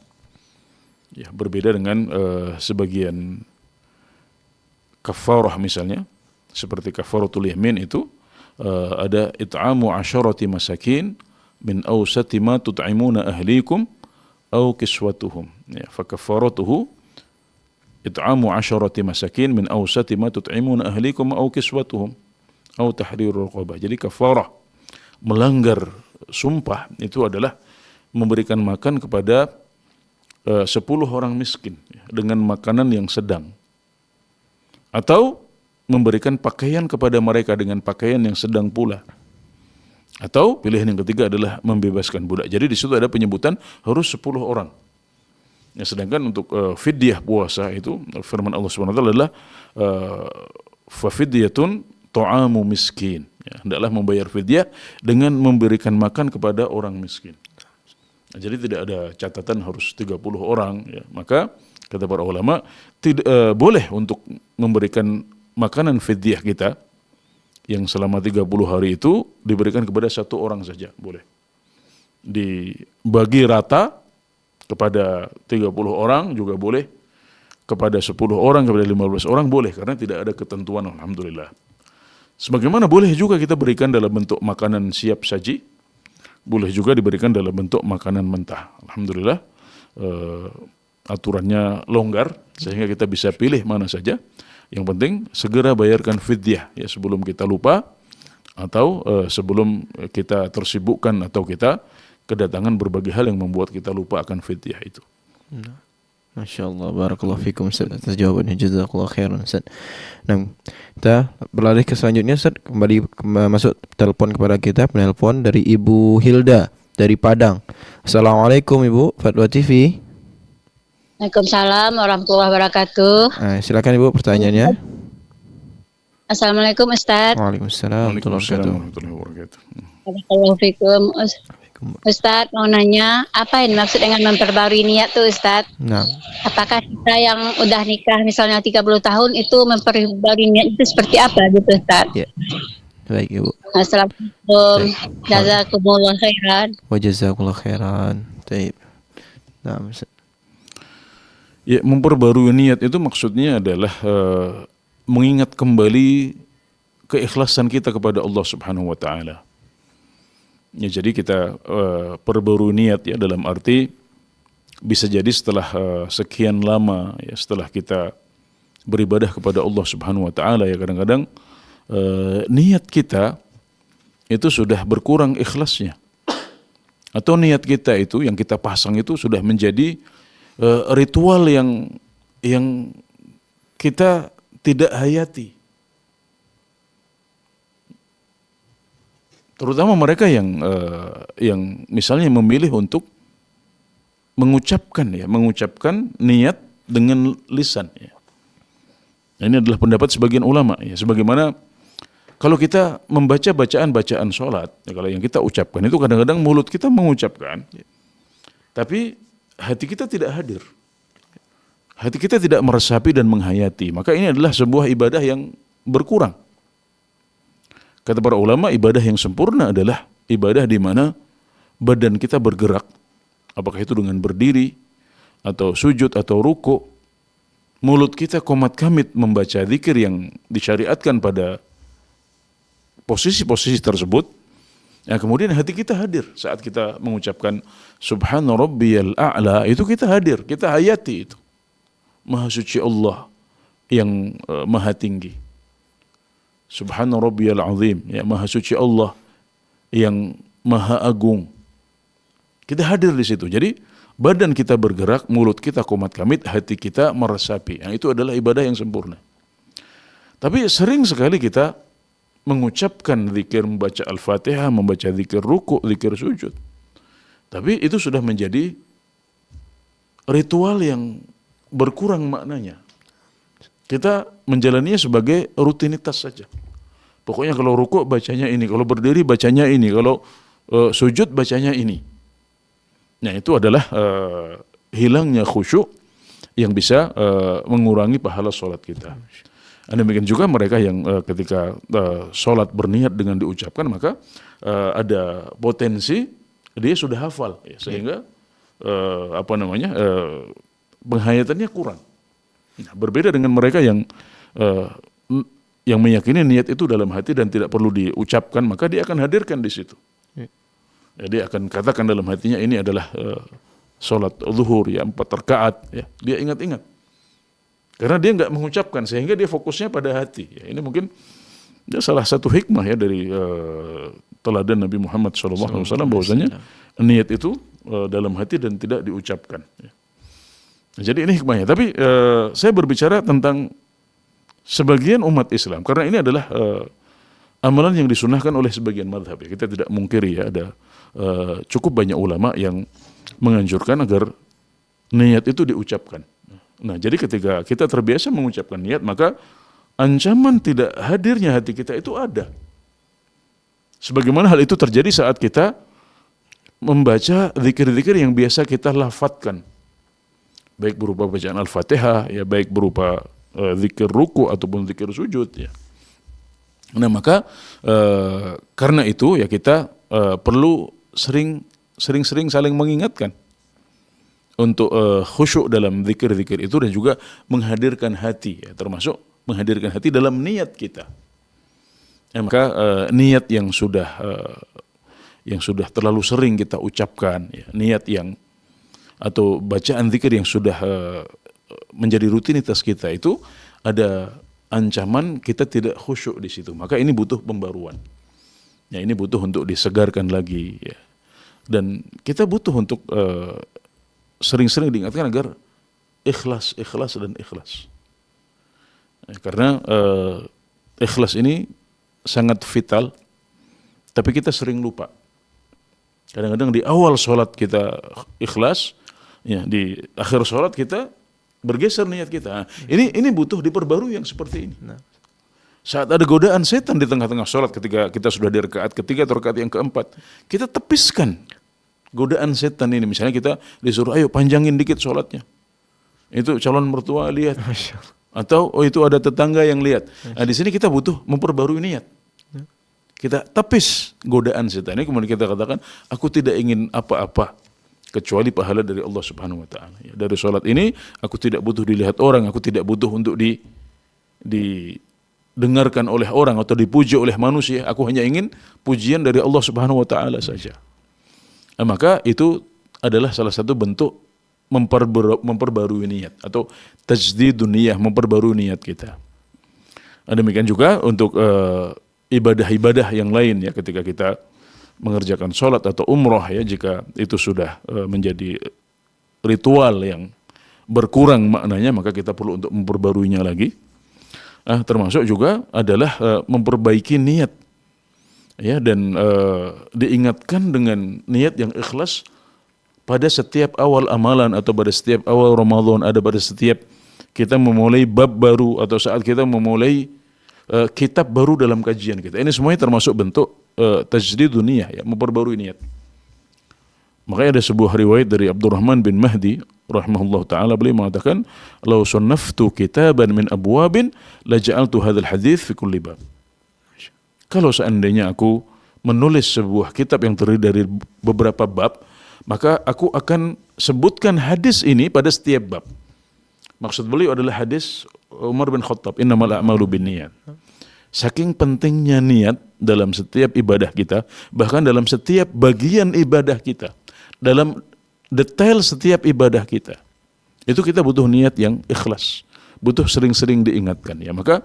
Speaker 5: ya, berbeda dengan sebagian kafarah misalnya, seperti kafaratul yamin itu ada it'amu 'asharati masakin min awsati ma tut'imuna ahlikum aw kiswatuhum, ya, fa kafaratuhu it'amu 'asharati masakin min awsati ma tut'imuna ahlikum aw kiswatuhum aw tahriru raqabah. Jadi kafarah melanggar sumpah itu adalah memberikan makan kepada 10 orang miskin, ya, dengan makanan yang sedang, atau memberikan pakaian kepada mereka dengan pakaian yang sedang pula, atau pilihan yang ketiga adalah membebaskan budak. Jadi di situ ada penyebutan harus 10 orang. Ya, sedangkan untuk fidyah puasa itu firman Allah Subhanahu wa taala adalah fa fidyatun ta'amu miskin. Ya, hendaklah membayar fidyah dengan memberikan makan kepada orang miskin. Nah, jadi tidak ada catatan harus 30 orang, ya. Maka kata para ulama tidak boleh untuk memberikan makanan fidyah kita yang selama 30 hari itu diberikan kepada 1 orang saja, boleh. Dibagi rata kepada 30 orang juga boleh, kepada 10 orang, kepada 15 orang boleh, karena tidak ada ketentuan, alhamdulillah. Sebagaimana boleh juga kita berikan dalam bentuk makanan siap saji, boleh juga diberikan dalam bentuk makanan mentah. Alhamdulillah aturannya longgar sehingga kita bisa pilih mana saja. Yang penting segera bayarkan fidyah, ya, sebelum kita lupa atau sebelum kita tersibukkan atau kita kedatangan berbagai hal yang membuat kita lupa akan fidyah itu.
Speaker 4: Masya Allah, barakallahu fikum Ustaz atas jawabannya, jazakallah khairan Ustaz. Nah, kita beralih ke selanjutnya Ustaz, kembali masuk telepon kepada kita, penelpon dari Ibu Hilda dari Padang. Assalamualaikum Ibu, Fatwa TV.
Speaker 7: Waalaikumsalam warahmatullahi wabarakatuh.
Speaker 4: Silakan Ibu pertanyaannya.
Speaker 7: Assalamualaikum Ustadz.
Speaker 4: Waalaikumsalam
Speaker 5: Waalaikumsalam
Speaker 4: warahmatullahi
Speaker 5: warahmatullahi wabarakatuh.
Speaker 7: Barakallahu fikum.
Speaker 4: wabarakatuh.
Speaker 7: Ustadz mau nanya, apa yang maksud dengan memperbarui niat tuh Ustadz?
Speaker 4: Nah,
Speaker 7: Apakah kita yang udah nikah misalnya 30 tahun itu memperbarui niat itu seperti apa gitu Ustadz?
Speaker 4: ya. Baik Ibu.
Speaker 7: Assalamualaikum.
Speaker 4: Baik.
Speaker 7: Jazakumullah khairan.
Speaker 4: Wa jazakallahu khairan. Baik. Nah, Ustaz.
Speaker 5: Ya, memperbarui niat itu maksudnya adalah mengingat kembali keikhlasan kita kepada Allah Subhanahu wa taala. Ya, jadi kita perbarui niat ya dalam arti bisa jadi setelah sekian lama ya setelah kita beribadah kepada Allah Subhanahu wa taala ya kadang-kadang niat kita itu sudah berkurang ikhlasnya. Atau niat kita itu yang kita pasang itu sudah menjadi ritual yang kita tidak hayati. Terutama mereka yang misalnya memilih untuk mengucapkan niat dengan lisan ya. Nah, ini adalah pendapat sebagian ulama ya, sebagaimana kalau kita membaca bacaan sholat ya, kalau yang kita ucapkan itu kadang-kadang mulut kita mengucapkan ya, tapi hati kita tidak hadir. Hati kita tidak meresapi dan menghayati. Maka ini adalah sebuah ibadah yang berkurang. Kata para ulama, ibadah yang sempurna adalah ibadah di mana badan kita bergerak. Apakah itu dengan berdiri, atau sujud, atau ruku. Mulut kita komat kamit membaca zikir yang disyariatkan pada posisi-posisi tersebut. Ya, kemudian hati kita hadir saat kita mengucapkan Subhana Rabbiyal A'la, itu kita hadir, kita hayati itu. Maha suci Allah yang maha tinggi. Subhana Rabbiyal Azim, ya maha suci Allah yang maha agung. Kita hadir di situ. Jadi badan kita bergerak, mulut kita komat kamit, hati kita meresapi. Nah, itu adalah ibadah yang sempurna. Tapi sering sekali kita mengucapkan zikir, membaca Al-Fatihah, membaca zikir ruku, zikir sujud. Tapi itu sudah menjadi ritual yang berkurang maknanya. Kita menjalaninya sebagai rutinitas saja. Pokoknya kalau ruku bacanya ini, kalau berdiri bacanya ini, kalau sujud bacanya ini. Nah, itu adalah hilangnya khusyuk yang bisa mengurangi pahala sholat kita. Demikian juga mereka yang ketika sholat berniat dengan diucapkan, maka ada potensi dia sudah hafal ya, sehingga penghayatannya kurang. Nah, berbeda dengan mereka yang meyakini niat itu dalam hati dan tidak perlu diucapkan, maka dia akan hadirkan di situ. Dia akan katakan dalam hatinya ini adalah sholat zuhur ya 4 rakaat ya, dia ingat-ingat. Karena dia nggak mengucapkan, sehingga dia fokusnya pada hati. Ya, ini mungkin salah satu hikmah ya dari teladan Nabi Muhammad SAW bahwasanya niat itu dalam hati dan tidak diucapkan. Ya. Nah, jadi ini hikmahnya. Tapi saya berbicara tentang sebagian umat Islam, karena ini adalah amalan yang disunahkan oleh sebagian madhab. Ya. Kita tidak mungkiri ya, ada cukup banyak ulama yang menganjurkan agar niat itu diucapkan. Nah, jadi ketika kita terbiasa mengucapkan niat, maka ancaman tidak hadirnya hati kita itu ada. Sebagaimana hal itu terjadi saat kita membaca zikir-zikir yang biasa kita lafadzkan. Baik berupa bacaan Al-Fatihah, ya baik berupa zikir ruku ataupun zikir sujud. Ya. Nah, maka karena itu ya kita perlu sering-sering saling mengingatkan untuk khusyuk dalam zikir-zikir itu dan juga menghadirkan hati, ya, termasuk menghadirkan hati dalam niat kita. Ya, maka niat yang sudah terlalu sering kita ucapkan, ya, niat yang atau bacaan zikir yang sudah menjadi rutinitas kita itu ada ancaman kita tidak khusyuk di situ. Maka ini butuh pembaruan. Ya, ini butuh untuk disegarkan lagi. Ya. Dan kita butuh untuk sering-sering diingatkan agar ikhlas, ikhlas dan ikhlas. Karena ikhlas ini sangat vital, tapi kita sering lupa. Kadang-kadang di awal sholat kita ikhlas, ya di akhir sholat kita bergeser niat kita. Ini butuh diperbarui yang seperti ini. Saat ada godaan setan di tengah-tengah sholat, ketika kita sudah di rakaat ketiga atau rakaat yang keempat, kita tepiskan godaan setan ini. Misalnya kita disuruh, ayo panjangin dikit sholatnya. Itu calon mertua lihat. Atau itu ada tetangga yang lihat. Nah, di sini kita butuh memperbarui niat. Kita tepis godaan setan ini, kemudian kita katakan, aku tidak ingin apa-apa kecuali pahala dari Allah Subhanahu wa taala. Ya, dari sholat ini aku tidak butuh dilihat orang, aku tidak butuh untuk didengarkan oleh orang atau dipuji oleh manusia. Aku hanya ingin pujian dari Allah Subhanahu wa taala saja. Nah, maka itu adalah salah satu bentuk memperbarui niat atau tajdidun niyah, memperbarui niat kita. Demikian juga untuk ibadah-ibadah yang lain ya, ketika kita mengerjakan sholat atau umroh ya, jika itu sudah menjadi ritual yang berkurang maknanya, maka kita perlu untuk memperbaruinya lagi. Termasuk juga adalah memperbaiki niat ya, dan diingatkan dengan niat yang ikhlas pada setiap awal amalan atau pada setiap awal Ramadan, ada pada setiap kita memulai bab baru atau saat kita memulai kitab baru dalam kajian kita. Ini semuanya termasuk bentuk tajdidun niyah ya, memperbarui niat. Makanya ada sebuah riwayat dari Abdurrahman bin Mahdi rahimahullah taala, beliau mengatakan, "Lau sannaftu kitaban min abwabin la ja'altu hadzal hadits fi kulli bab." Kalau seandainya aku menulis sebuah kitab yang terdiri dari beberapa bab, maka aku akan sebutkan hadis ini pada setiap bab. Maksud beliau adalah hadis Umar bin Khattab, innamal a'malu binniyat. Saking pentingnya niat dalam setiap ibadah kita, bahkan dalam setiap bagian ibadah kita, dalam detail setiap ibadah kita, itu kita butuh niat yang ikhlas, butuh sering-sering diingatkan ya. Maka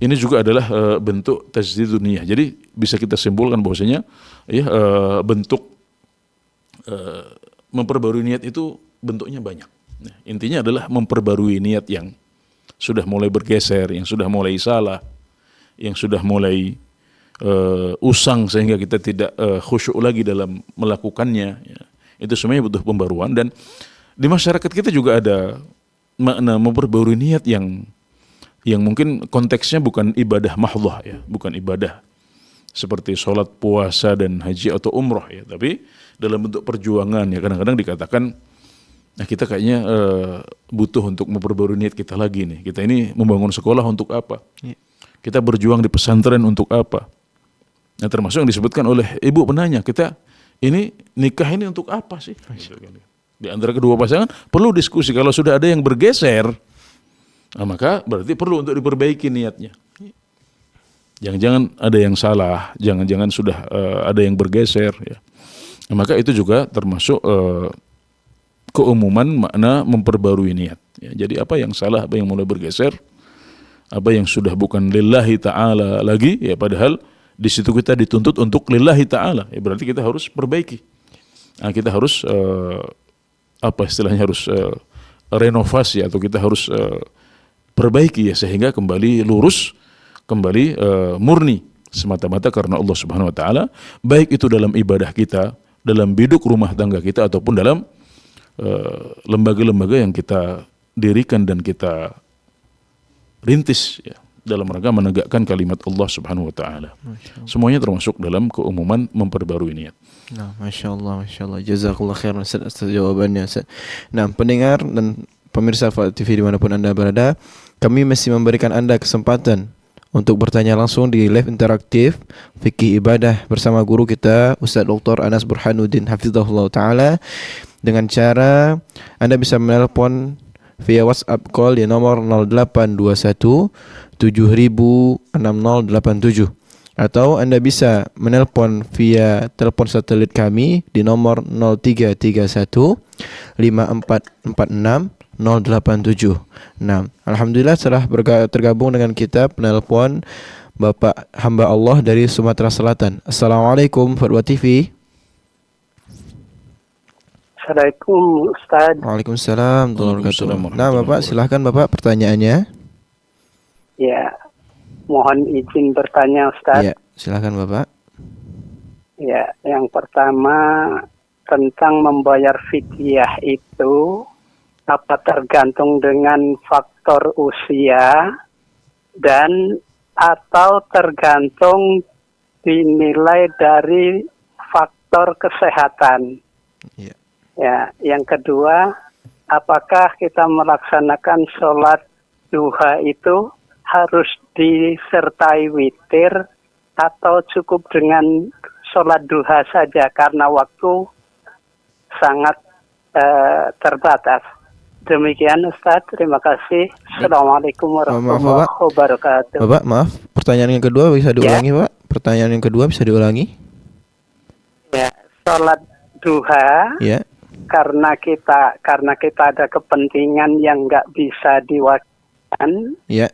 Speaker 5: ini juga adalah bentuk tajdidun niyah. Jadi bisa kita simpulkan bahwasanya ya, bentuk memperbarui niat itu bentuknya banyak. Nah, intinya adalah memperbarui niat yang sudah mulai bergeser, yang sudah mulai salah, yang sudah mulai usang sehingga kita tidak khusyuk lagi dalam melakukannya. Ya. Itu semuanya butuh pembaruan, dan di masyarakat kita juga ada makna memperbarui niat yang mungkin konteksnya bukan ibadah mahdhah ya, bukan ibadah seperti sholat, puasa dan haji atau umroh ya, tapi dalam bentuk perjuangan ya. Kadang-kadang dikatakan, nah kita kayaknya butuh untuk memperbarui niat kita lagi nih. Kita ini membangun sekolah untuk apa? Kita berjuang di pesantren untuk apa? Nah, termasuk yang disebutkan oleh ibu penanya, kita ini nikah ini untuk apa sih? Di antara kedua pasangan perlu diskusi. Kalau sudah ada yang bergeser, nah maka berarti perlu untuk diperbaiki niatnya. Jangan-jangan ada yang salah, jangan-jangan sudah ada yang bergeser ya. Nah, maka itu juga termasuk keumuman makna memperbarui niat. Ya, jadi apa yang salah, apa yang mulai bergeser, apa yang sudah bukan lillahi ta'ala lagi, ya padahal di situ kita dituntut untuk lillahi ta'ala, ya berarti kita harus perbaiki. Nah, kita harus apa istilahnya, harus renovasi atau kita harus perbaiki ya, sehingga kembali lurus, kembali murni semata-mata karena Allah Subhanahu wa taala, baik itu dalam ibadah kita, dalam biduk rumah tangga kita, ataupun dalam lembaga-lembaga yang kita dirikan dan kita rintis ya, dalam rangka menegakkan kalimat Allah Subhanahu wa taala. Semuanya termasuk dalam keumuman memperbarui niat.
Speaker 4: Nah, Masya Allah. Jazakallah khairan Ustaz atas jawabannya, Ustaz. Nah, pendengar dan pemirsa Al-Fatihah TV dimanapun Anda berada, kami masih memberikan Anda kesempatan untuk bertanya langsung di live interaktif Fikih Ibadah bersama guru kita Ustaz Dr. Anas Burhanuddin Hafizahullah Ta'ala, dengan cara Anda bisa menelpon via WhatsApp call di nomor 0821 706087, atau Anda bisa menelpon via telepon satelit kami di nomor 0331 5446 087. Nah, alhamdulillah setelah tergabung dengan kita penelpon Bapak hamba Allah dari Sumatera Selatan. Assalamualaikum Fatwa TV.
Speaker 8: Assalamualaikum Ustaz.
Speaker 4: Waalaikumsalam warahmatullahi
Speaker 5: Waalaikumsalam
Speaker 4: wabarakatuh. Nah,
Speaker 5: warahmatullahi
Speaker 4: Bapak silahkan Bapak pertanyaannya.
Speaker 8: Ya, mohon izin bertanya Ustaz.
Speaker 4: Iya, silahkan Bapak.
Speaker 8: Ya, yang pertama tentang membayar fidyah itu apa tergantung dengan faktor usia dan atau tergantung dinilai dari faktor kesehatan.
Speaker 4: Iya.
Speaker 8: Ya, yang kedua, apakah kita melaksanakan sholat duha itu harus disertai witir atau cukup dengan sholat duha saja karena waktu sangat terbatas. Demikian Ustaz, terima kasih. Assalamualaikum warahmatullahi wabarakatuh.
Speaker 4: Bapak, maaf, pertanyaan yang kedua bisa diulangi, Pak? Pertanyaan yang kedua bisa diulangi?
Speaker 8: Ya, sholat duha.
Speaker 4: Ya.
Speaker 8: Karena kita ada kepentingan yang nggak bisa diwakilkan.
Speaker 4: Ya.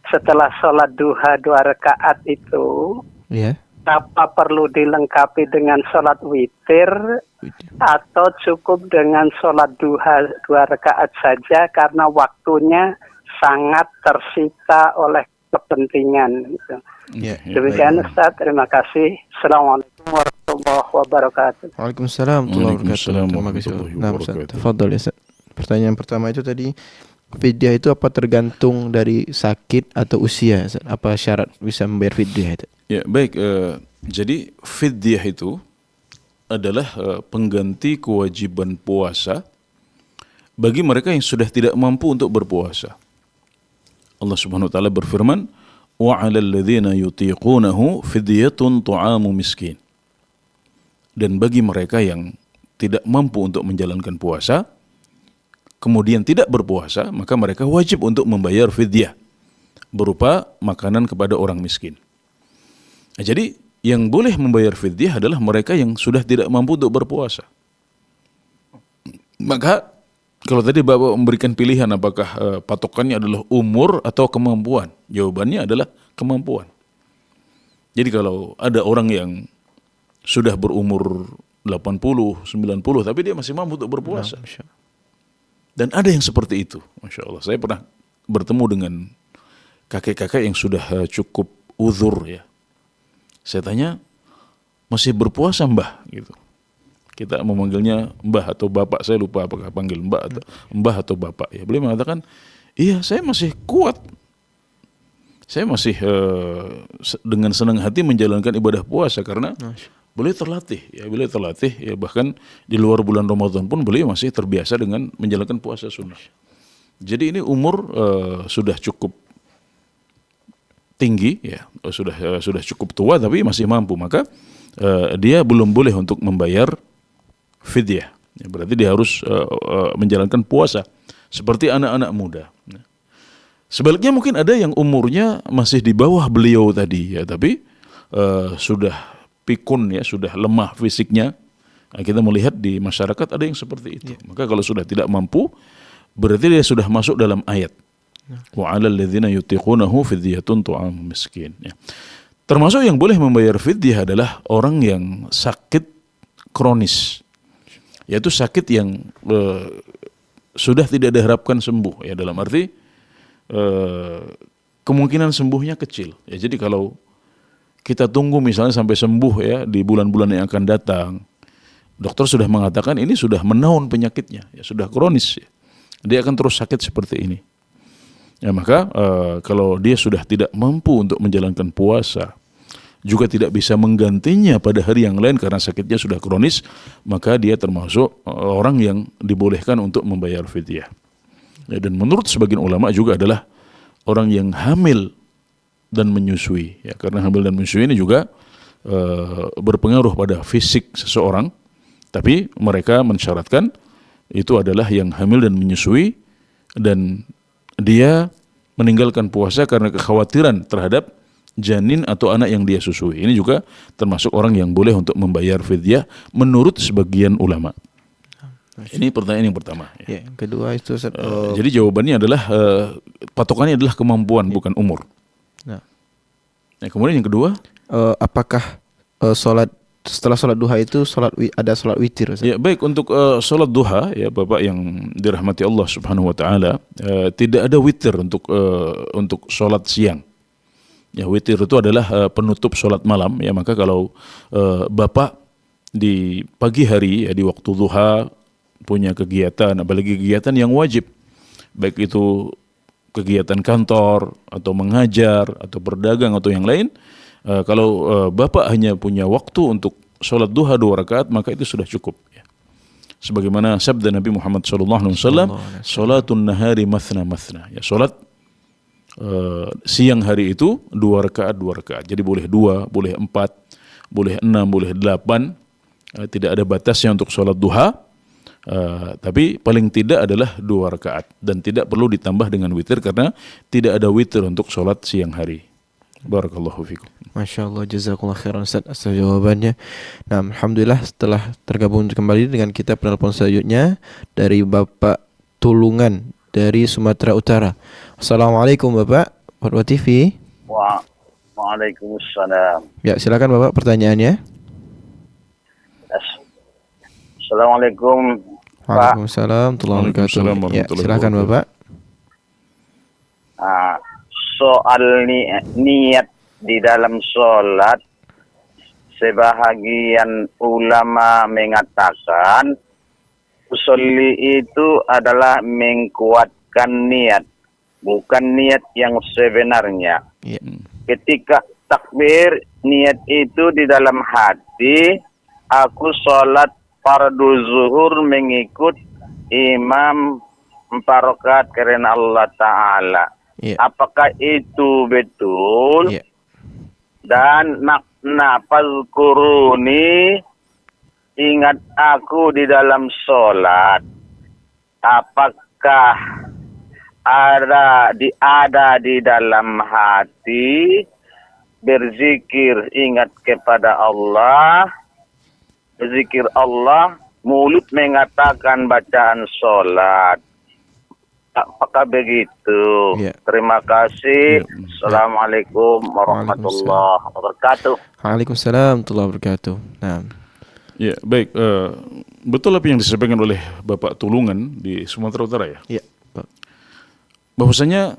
Speaker 8: Setelah sholat duha 2 rakaat itu,
Speaker 4: Ya.
Speaker 8: apa perlu dilengkapi dengan sholat witir atau cukup dengan sholat duha 2 rakaat saja karena waktunya sangat tersita oleh kepentingan.
Speaker 4: Ya.
Speaker 8: Demikian Ustaz, terima kasih. Assalamualaikum warahmatullahi wabarakatuh.
Speaker 4: Waalaikumsalam warahmatullahi
Speaker 5: Waalaikumsalam
Speaker 4: wabarakatuh. Terima kasih.
Speaker 5: warahmatullahi
Speaker 4: Nah, Ustaz,
Speaker 5: wabarakatuh.
Speaker 4: tafadhol ya, Ustaz. Pertanyaan pertama itu tadi, fidyah itu apa tergantung dari sakit atau usia, Ustaz? Apa syarat bisa membayar fidyah itu?
Speaker 5: Ya, baik. Jadi fidyah itu adalah pengganti kewajiban puasa bagi mereka yang sudah tidak mampu untuk berpuasa. Allah Subhanahu wa taala berfirman, "Wa 'alal ladzina yutiqunahu fidyatun tu'amu miskin." Dan bagi mereka yang tidak mampu untuk menjalankan puasa, kemudian tidak berpuasa, maka mereka wajib untuk membayar fidyah berupa makanan kepada orang miskin. Nah, jadi yang boleh membayar fidyah adalah mereka yang sudah tidak mampu untuk berpuasa. Maka kalau tadi Bapak memberikan pilihan apakah patokannya adalah umur atau kemampuan, jawabannya adalah kemampuan. Jadi kalau ada orang yang sudah berumur 80, 90 tapi dia masih mampu untuk berpuasa. Dan ada yang seperti itu, Masya Allah. Saya pernah bertemu dengan kakek-kakek yang sudah cukup uzur ya. Saya tanya, masih berpuasa Mbah? Gitu. Kita memanggilnya Mbah atau Bapak, saya lupa apakah panggil Mbah atau Bapak. Ya, beliau mengatakan, iya saya masih kuat. Saya masih dengan senang hati menjalankan ibadah puasa karena beliau terlatih. Ya, bahkan di luar bulan Ramadan pun beliau masih terbiasa dengan menjalankan puasa sunnah. Jadi ini umur sudah cukup tinggi, ya sudah cukup tua tapi masih mampu, maka dia belum boleh untuk membayar fidyah. Ya, berarti dia harus menjalankan puasa seperti anak-anak muda. Sebaliknya mungkin ada yang umurnya masih di bawah beliau tadi, ya tapi sudah pikun, ya sudah lemah fisiknya. Nah, kita melihat di masyarakat ada yang seperti itu. Maka kalau sudah tidak mampu, berarti dia sudah masuk dalam ayat. Wa 'alal ladzina yutiqunahu fidyatun tu'amu miskin. Ya. Termasuk yang boleh membayar fidyah adalah orang yang sakit kronis, yaitu sakit yang sudah tidak diharapkan sembuh. Ya, dalam arti kemungkinan sembuhnya kecil. Ya, jadi kalau kita tunggu misalnya sampai sembuh ya di bulan-bulan yang akan datang, dokter sudah mengatakan ini sudah menaun penyakitnya, ya sudah kronis, ya. Dia akan terus sakit seperti ini. Ya, maka kalau dia sudah tidak mampu untuk menjalankan puasa, juga tidak bisa menggantinya pada hari yang lain karena sakitnya sudah kronis, maka dia termasuk orang yang dibolehkan untuk membayar fidyah. Ya, dan menurut sebagian ulama juga adalah orang yang hamil dan menyusui, ya, karena hamil dan menyusui ini juga berpengaruh pada fisik seseorang, tapi mereka mensyaratkan itu adalah yang hamil dan menyusui dan dia meninggalkan puasa karena kekhawatiran terhadap janin atau anak yang dia susui. Ini juga termasuk orang yang boleh untuk membayar fidyah menurut sebagian ulama. Ini pertanyaan yang pertama.
Speaker 4: Ya, yang kedua itu
Speaker 5: jadi jawabannya adalah patokannya adalah kemampuan, bukan umur.
Speaker 4: Nah.
Speaker 5: Kemudian yang kedua,
Speaker 4: apakah sholat setelah sholat duha itu ada sholat witir, Ustaz.
Speaker 5: Ya, baik, untuk sholat duha ya Bapak yang dirahmati Allah Subhanahu wa taala, tidak ada witir untuk sholat siang. Ya, witir itu adalah penutup sholat malam ya. Maka kalau Bapak di pagi hari ya, di waktu duha punya kegiatan, apalagi kegiatan yang wajib, baik itu kegiatan kantor atau mengajar atau berdagang atau yang lain, kalau Bapak hanya punya waktu untuk sholat duha 2 rakaat, maka itu sudah cukup ya. Sebagaimana sabda Nabi Muhammad SAW, sholatun nahari mathna mathna ya, sholat siang hari itu 2 rakaat 2 rakaat. Jadi boleh 2, boleh 4, boleh 6, boleh 8. Tidak ada batasnya untuk sholat duha. Tapi paling tidak adalah 2 rakaat dan tidak perlu ditambah dengan witir karena tidak ada witir untuk sholat siang hari. Barakallahu fikum.
Speaker 4: Masya Allah, jazakallah khairan Ustaz atas jawabannya. Nah, alhamdulillah setelah tergabung kembali dengan kita penelpon selanjutnya dari Bapak Tulungan dari Sumatera Utara. Assalamualaikum Bapak, Fatwa TV.
Speaker 9: Waalaikumsalam.
Speaker 4: Ya, silakan Bapak pertanyaannya.
Speaker 9: Assalamualaikum.
Speaker 4: Waalaikumsalam warahmatullahi wabarakatuh. Ya, silakan Bapak.
Speaker 9: Soal niat di dalam sholat, sebahagian ulama mengatakan usolli itu adalah menguatkan niat, bukan niat yang sebenarnya. Ketika takbir, niat itu di dalam hati, aku sholat fardu zuhur mengikut imam 4 rakaat karena Allah Ta'ala. Apakah itu betul? Dan makna fazkuruni, ingat aku di dalam sholat, apakah ada di dalam hati, berzikir ingat kepada Allah, berzikir Allah, mulut mengatakan bacaan sholat. Apakah begitu? Terima kasih. Assalamualaikum warahmatullahi wabarakatuh.
Speaker 4: Waalaikumsalam warahmatullahi wabarakatuh. Nah.
Speaker 5: Ya, baik. Betul apa yang disampaikan oleh Bapak Tulungan di Sumatera Utara ya?
Speaker 4: Iya.
Speaker 5: Bahwasanya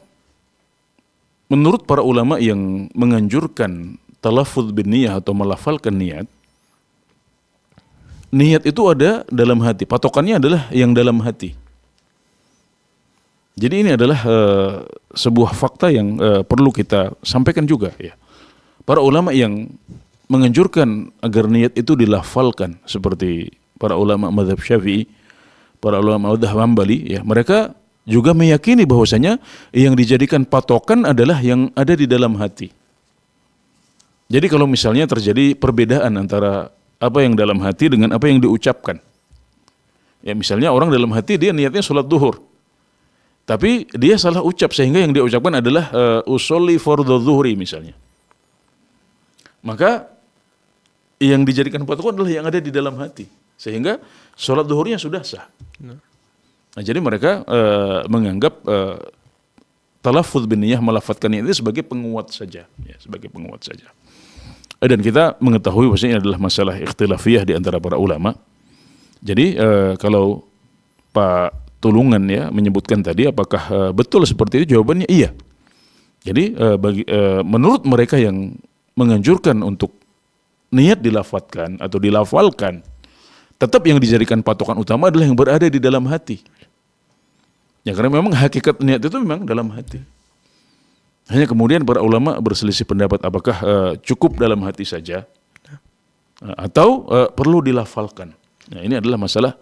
Speaker 5: menurut para ulama yang menganjurkan talaffuz bin niyah atau melafalkan niat, niat itu ada dalam hati. Patokannya adalah yang dalam hati. Jadi ini adalah sebuah fakta yang perlu kita sampaikan juga ya. Para ulama yang menganjurkan agar niat itu dilafalkan seperti para ulama mazhab Syafi'i, para ulama mazhab Hambali ya, mereka juga meyakini bahwasanya yang dijadikan patokan adalah yang ada di dalam hati. Jadi kalau misalnya terjadi perbedaan antara apa yang dalam hati dengan apa yang diucapkan. Ya misalnya orang dalam hati dia niatnya sholat duhur, tapi dia salah ucap sehingga yang dia ucapkan adalah usolli fardhu zuhri misalnya. Maka yang dijadikan patokan adalah yang ada di dalam hati. Sehingga sholat duhurnya sudah sah. Nah, jadi mereka menganggap talaffuz bin niyah, melafatkan itu sebagai penguat saja. Ya, sebagai penguat saja. Dan kita mengetahui bahwasanya adalah masalah ikhtilafiyah di antara para ulama. Jadi kalau Pak Tulungan ya menyebutkan tadi apakah betul seperti itu, jawabannya iya. Jadi menurut mereka yang menganjurkan untuk niat dilafatkan atau dilafalkan, tetap yang dijadikan patokan utama adalah yang berada di dalam hati. Ya karena memang hakikat niat itu memang dalam hati. Hanya kemudian para ulama berselisih pendapat apakah cukup dalam hati saja atau perlu dilafalkan. Nah, ini adalah masalah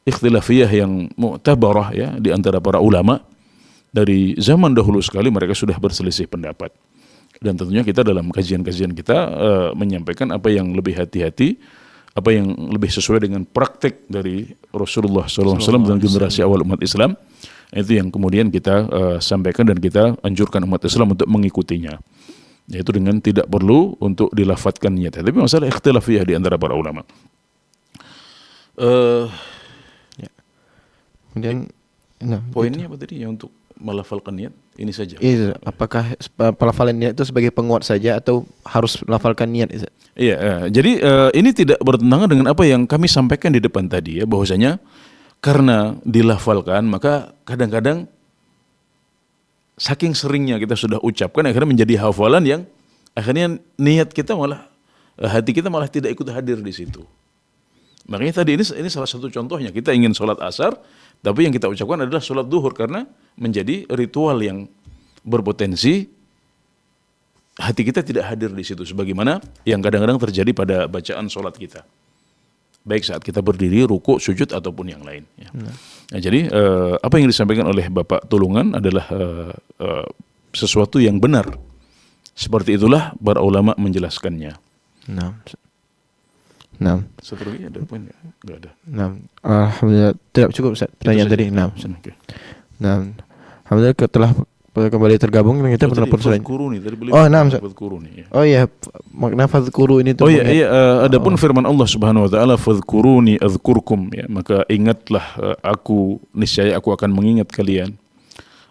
Speaker 5: ikhtilafiyah yang mu'tabarah ya di antara para ulama. Dari zaman dahulu sekali mereka sudah berselisih pendapat. Dan tentunya kita dalam kajian-kajian kita menyampaikan apa yang lebih hati-hati, apa yang lebih sesuai dengan praktek dari Rasulullah SAW dan generasi awal umat Islam. Itu yang kemudian kita sampaikan dan kita anjurkan umat Islam untuk mengikutinya. Yaitu dengan tidak perlu untuk dilafatkan niatnya. Tapi masalah ikhtilafiyah di antara para ulama.
Speaker 4: Kemudian
Speaker 5: poinnya apa tadi ya untuk melafalkan niat ini saja.
Speaker 4: Iya, apakah pelafalan niat itu sebagai penguat saja atau harus melafalkan niat?
Speaker 5: Iya, jadi ini tidak bertentangan dengan apa yang kami sampaikan di depan tadi ya, bahwasanya karena dilafalkan maka kadang-kadang saking seringnya kita sudah ucapkan akhirnya menjadi hafalan yang akhirnya niat kita malah hati kita malah tidak ikut hadir di situ. Makanya tadi ini salah satu contohnya, kita ingin sholat asar tapi yang kita ucapkan adalah sholat duhur karena menjadi ritual yang berpotensi hati kita tidak hadir di situ sebagaimana yang kadang-kadang terjadi pada bacaan sholat kita. Baik saat kita berdiri, ruku, sujud ataupun yang lain. Ya. Nah, jadi apa yang disampaikan oleh Bapak Tulungan adalah sesuatu yang benar. Seperti itulah para ulama menjelaskannya.
Speaker 4: Nah.
Speaker 5: Satu lagi ada poin nggak? Nggak ada.
Speaker 4: Nah, alhamdulillah tidak cukup Ustaz. Pertanyaan tadi. Nah, alhamdulillah telah kembali tergabung dengan kita penelpon selanjutnya. Oh iya, makna fadhkuru ini tuh.
Speaker 5: Oh iya, adapun firman Allah Subhanahu wa taala fadhkuruni adzkurkum ya, maka ingatlah aku niscaya aku akan mengingat kalian.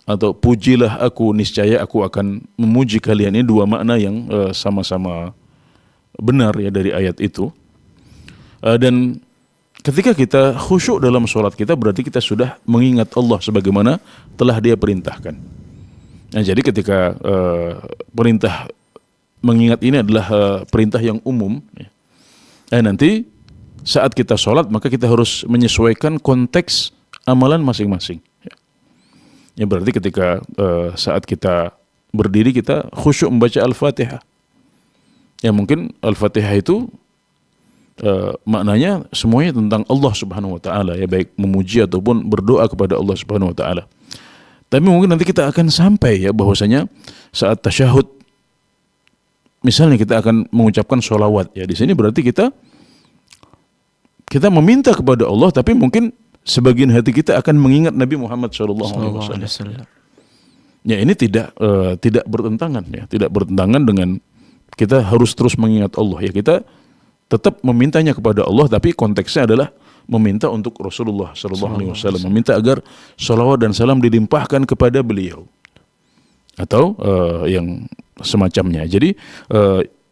Speaker 5: Atau pujilah aku niscaya aku akan memuji kalian. Ini dua makna yang sama-sama benar ya dari ayat itu. Dan ketika kita khusyuk dalam sholat kita berarti kita sudah mengingat Allah sebagaimana telah Dia perintahkan. Nah, jadi ketika perintah mengingat ini adalah perintah yang umum, ya. Nanti saat kita sholat maka kita harus menyesuaikan konteks amalan masing-masing. Ya berarti ketika saat kita berdiri kita khusyuk membaca Al-Fatihah. Ya mungkin Al-Fatihah itu maknanya semuanya tentang Allah Subhanahu wa taala ya, baik memuji ataupun berdoa kepada Allah Subhanahu wa taala. Tapi mungkin nanti kita akan sampai ya bahwasanya saat tasyahud misalnya kita akan mengucapkan sholawat ya, di sini berarti kita meminta kepada Allah tapi mungkin sebagian hati kita akan mengingat Nabi Muhammad SAW. Ya ini tidak bertentangan ya, tidak bertentangan dengan kita harus terus mengingat Allah ya, kita tetap memintanya kepada Allah tapi konteksnya adalah meminta untuk Rasulullah SAW, meminta agar salawat dan salam dilimpahkan kepada beliau atau yang semacamnya. Jadi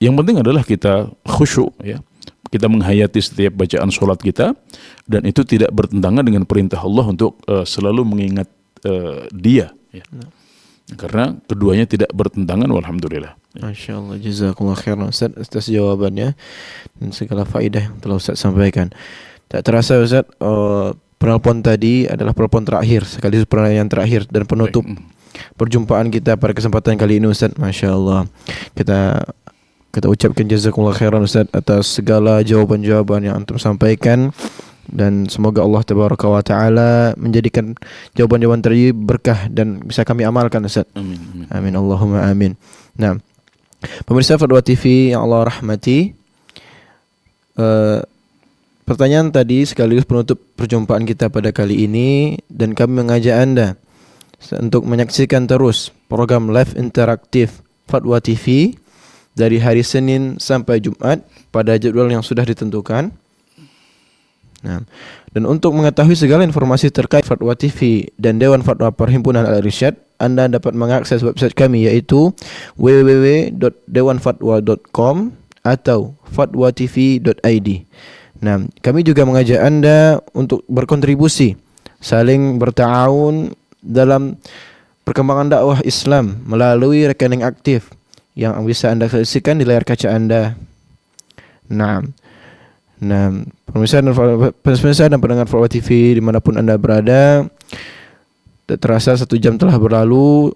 Speaker 5: yang penting adalah kita khusyuk ya, kita menghayati setiap bacaan sholat kita dan itu tidak bertentangan dengan perintah Allah untuk selalu mengingat Dia ya. Karena keduanya tidak bertentangan, walhamdulillah.
Speaker 4: Masya Allah, jazakumullah khairan Ustaz atas jawabannya dan segala faedah yang telah Ustaz sampaikan. Tak terasa Ustaz, penelpon tadi adalah penelpon terakhir sekaligus pertanyaan terakhir dan penutup perjumpaan kita pada kesempatan kali ini Ustaz. Masya Allah, kita ucapkan jazakumullah khairan Ustaz atas segala jawaban-jawaban yang antum sampaikan. Dan semoga Allah Tabaraka wa Ta'ala menjadikan jawaban-jawaban tadi berkah dan bisa kami amalkan Ustaz.
Speaker 5: Amin.
Speaker 4: Amin Allahumma amin. Nah, pemirsa Fatwa TV yang Allah rahmati, pertanyaan tadi sekaligus penutup perjumpaan kita pada kali ini dan kami mengajak Anda untuk menyaksikan terus program live interaktif Fatwa TV dari hari Senin sampai Jumat pada jadwal yang sudah ditentukan. Nah, dan untuk mengetahui segala informasi terkait Fatwa TV dan Dewan Fatwa Perhimpunan Al-Irsyad, Anda dapat mengakses website kami yaitu www.dewanfatwa.com atau fatwatv.id. Nah, kami juga mengajak Anda untuk berkontribusi, saling berta'awun dalam perkembangan dakwah Islam melalui rekening aktif yang bisa Anda saksikan di layar kaca Anda. Nah, pemirsa dan pendengar Fatwa TV dimanapun Anda berada, tak terasa 1 jam telah berlalu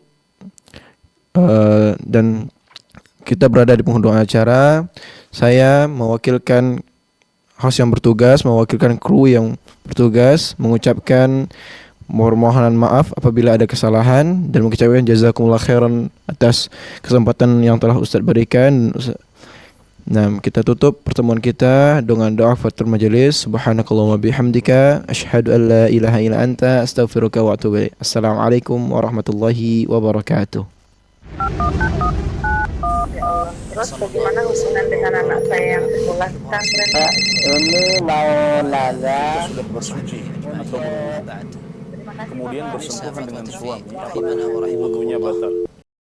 Speaker 4: dan kita berada di penghujung acara. Saya mewakilkan host yang bertugas, mewakilkan kru yang bertugas, mengucapkan mohon maaf apabila ada kesalahan dan mengucapkan jazakumullah khairan atas kesempatan yang telah Ustaz berikan. Nah, kita tutup pertemuan kita dengan doa fatul majelis. Subhanakallahumma bihamdika asyhadu an la ilaha illa anta astaghfiruka wa atubu ilaik. Assalamualaikum warahmatullahi wabarakatuh.
Speaker 10: Terus bagaimana hubungan dengan anak saya yang sekolah pesantren?
Speaker 11: Ini mau nanya.
Speaker 3: Sudah bersuci atau belum?
Speaker 10: kasih
Speaker 5: kemudian
Speaker 10: Bapak.
Speaker 5: bersentuhan dengan suami,
Speaker 3: Rahimana wa rahimakumullah.
Speaker 5: wudunya batal.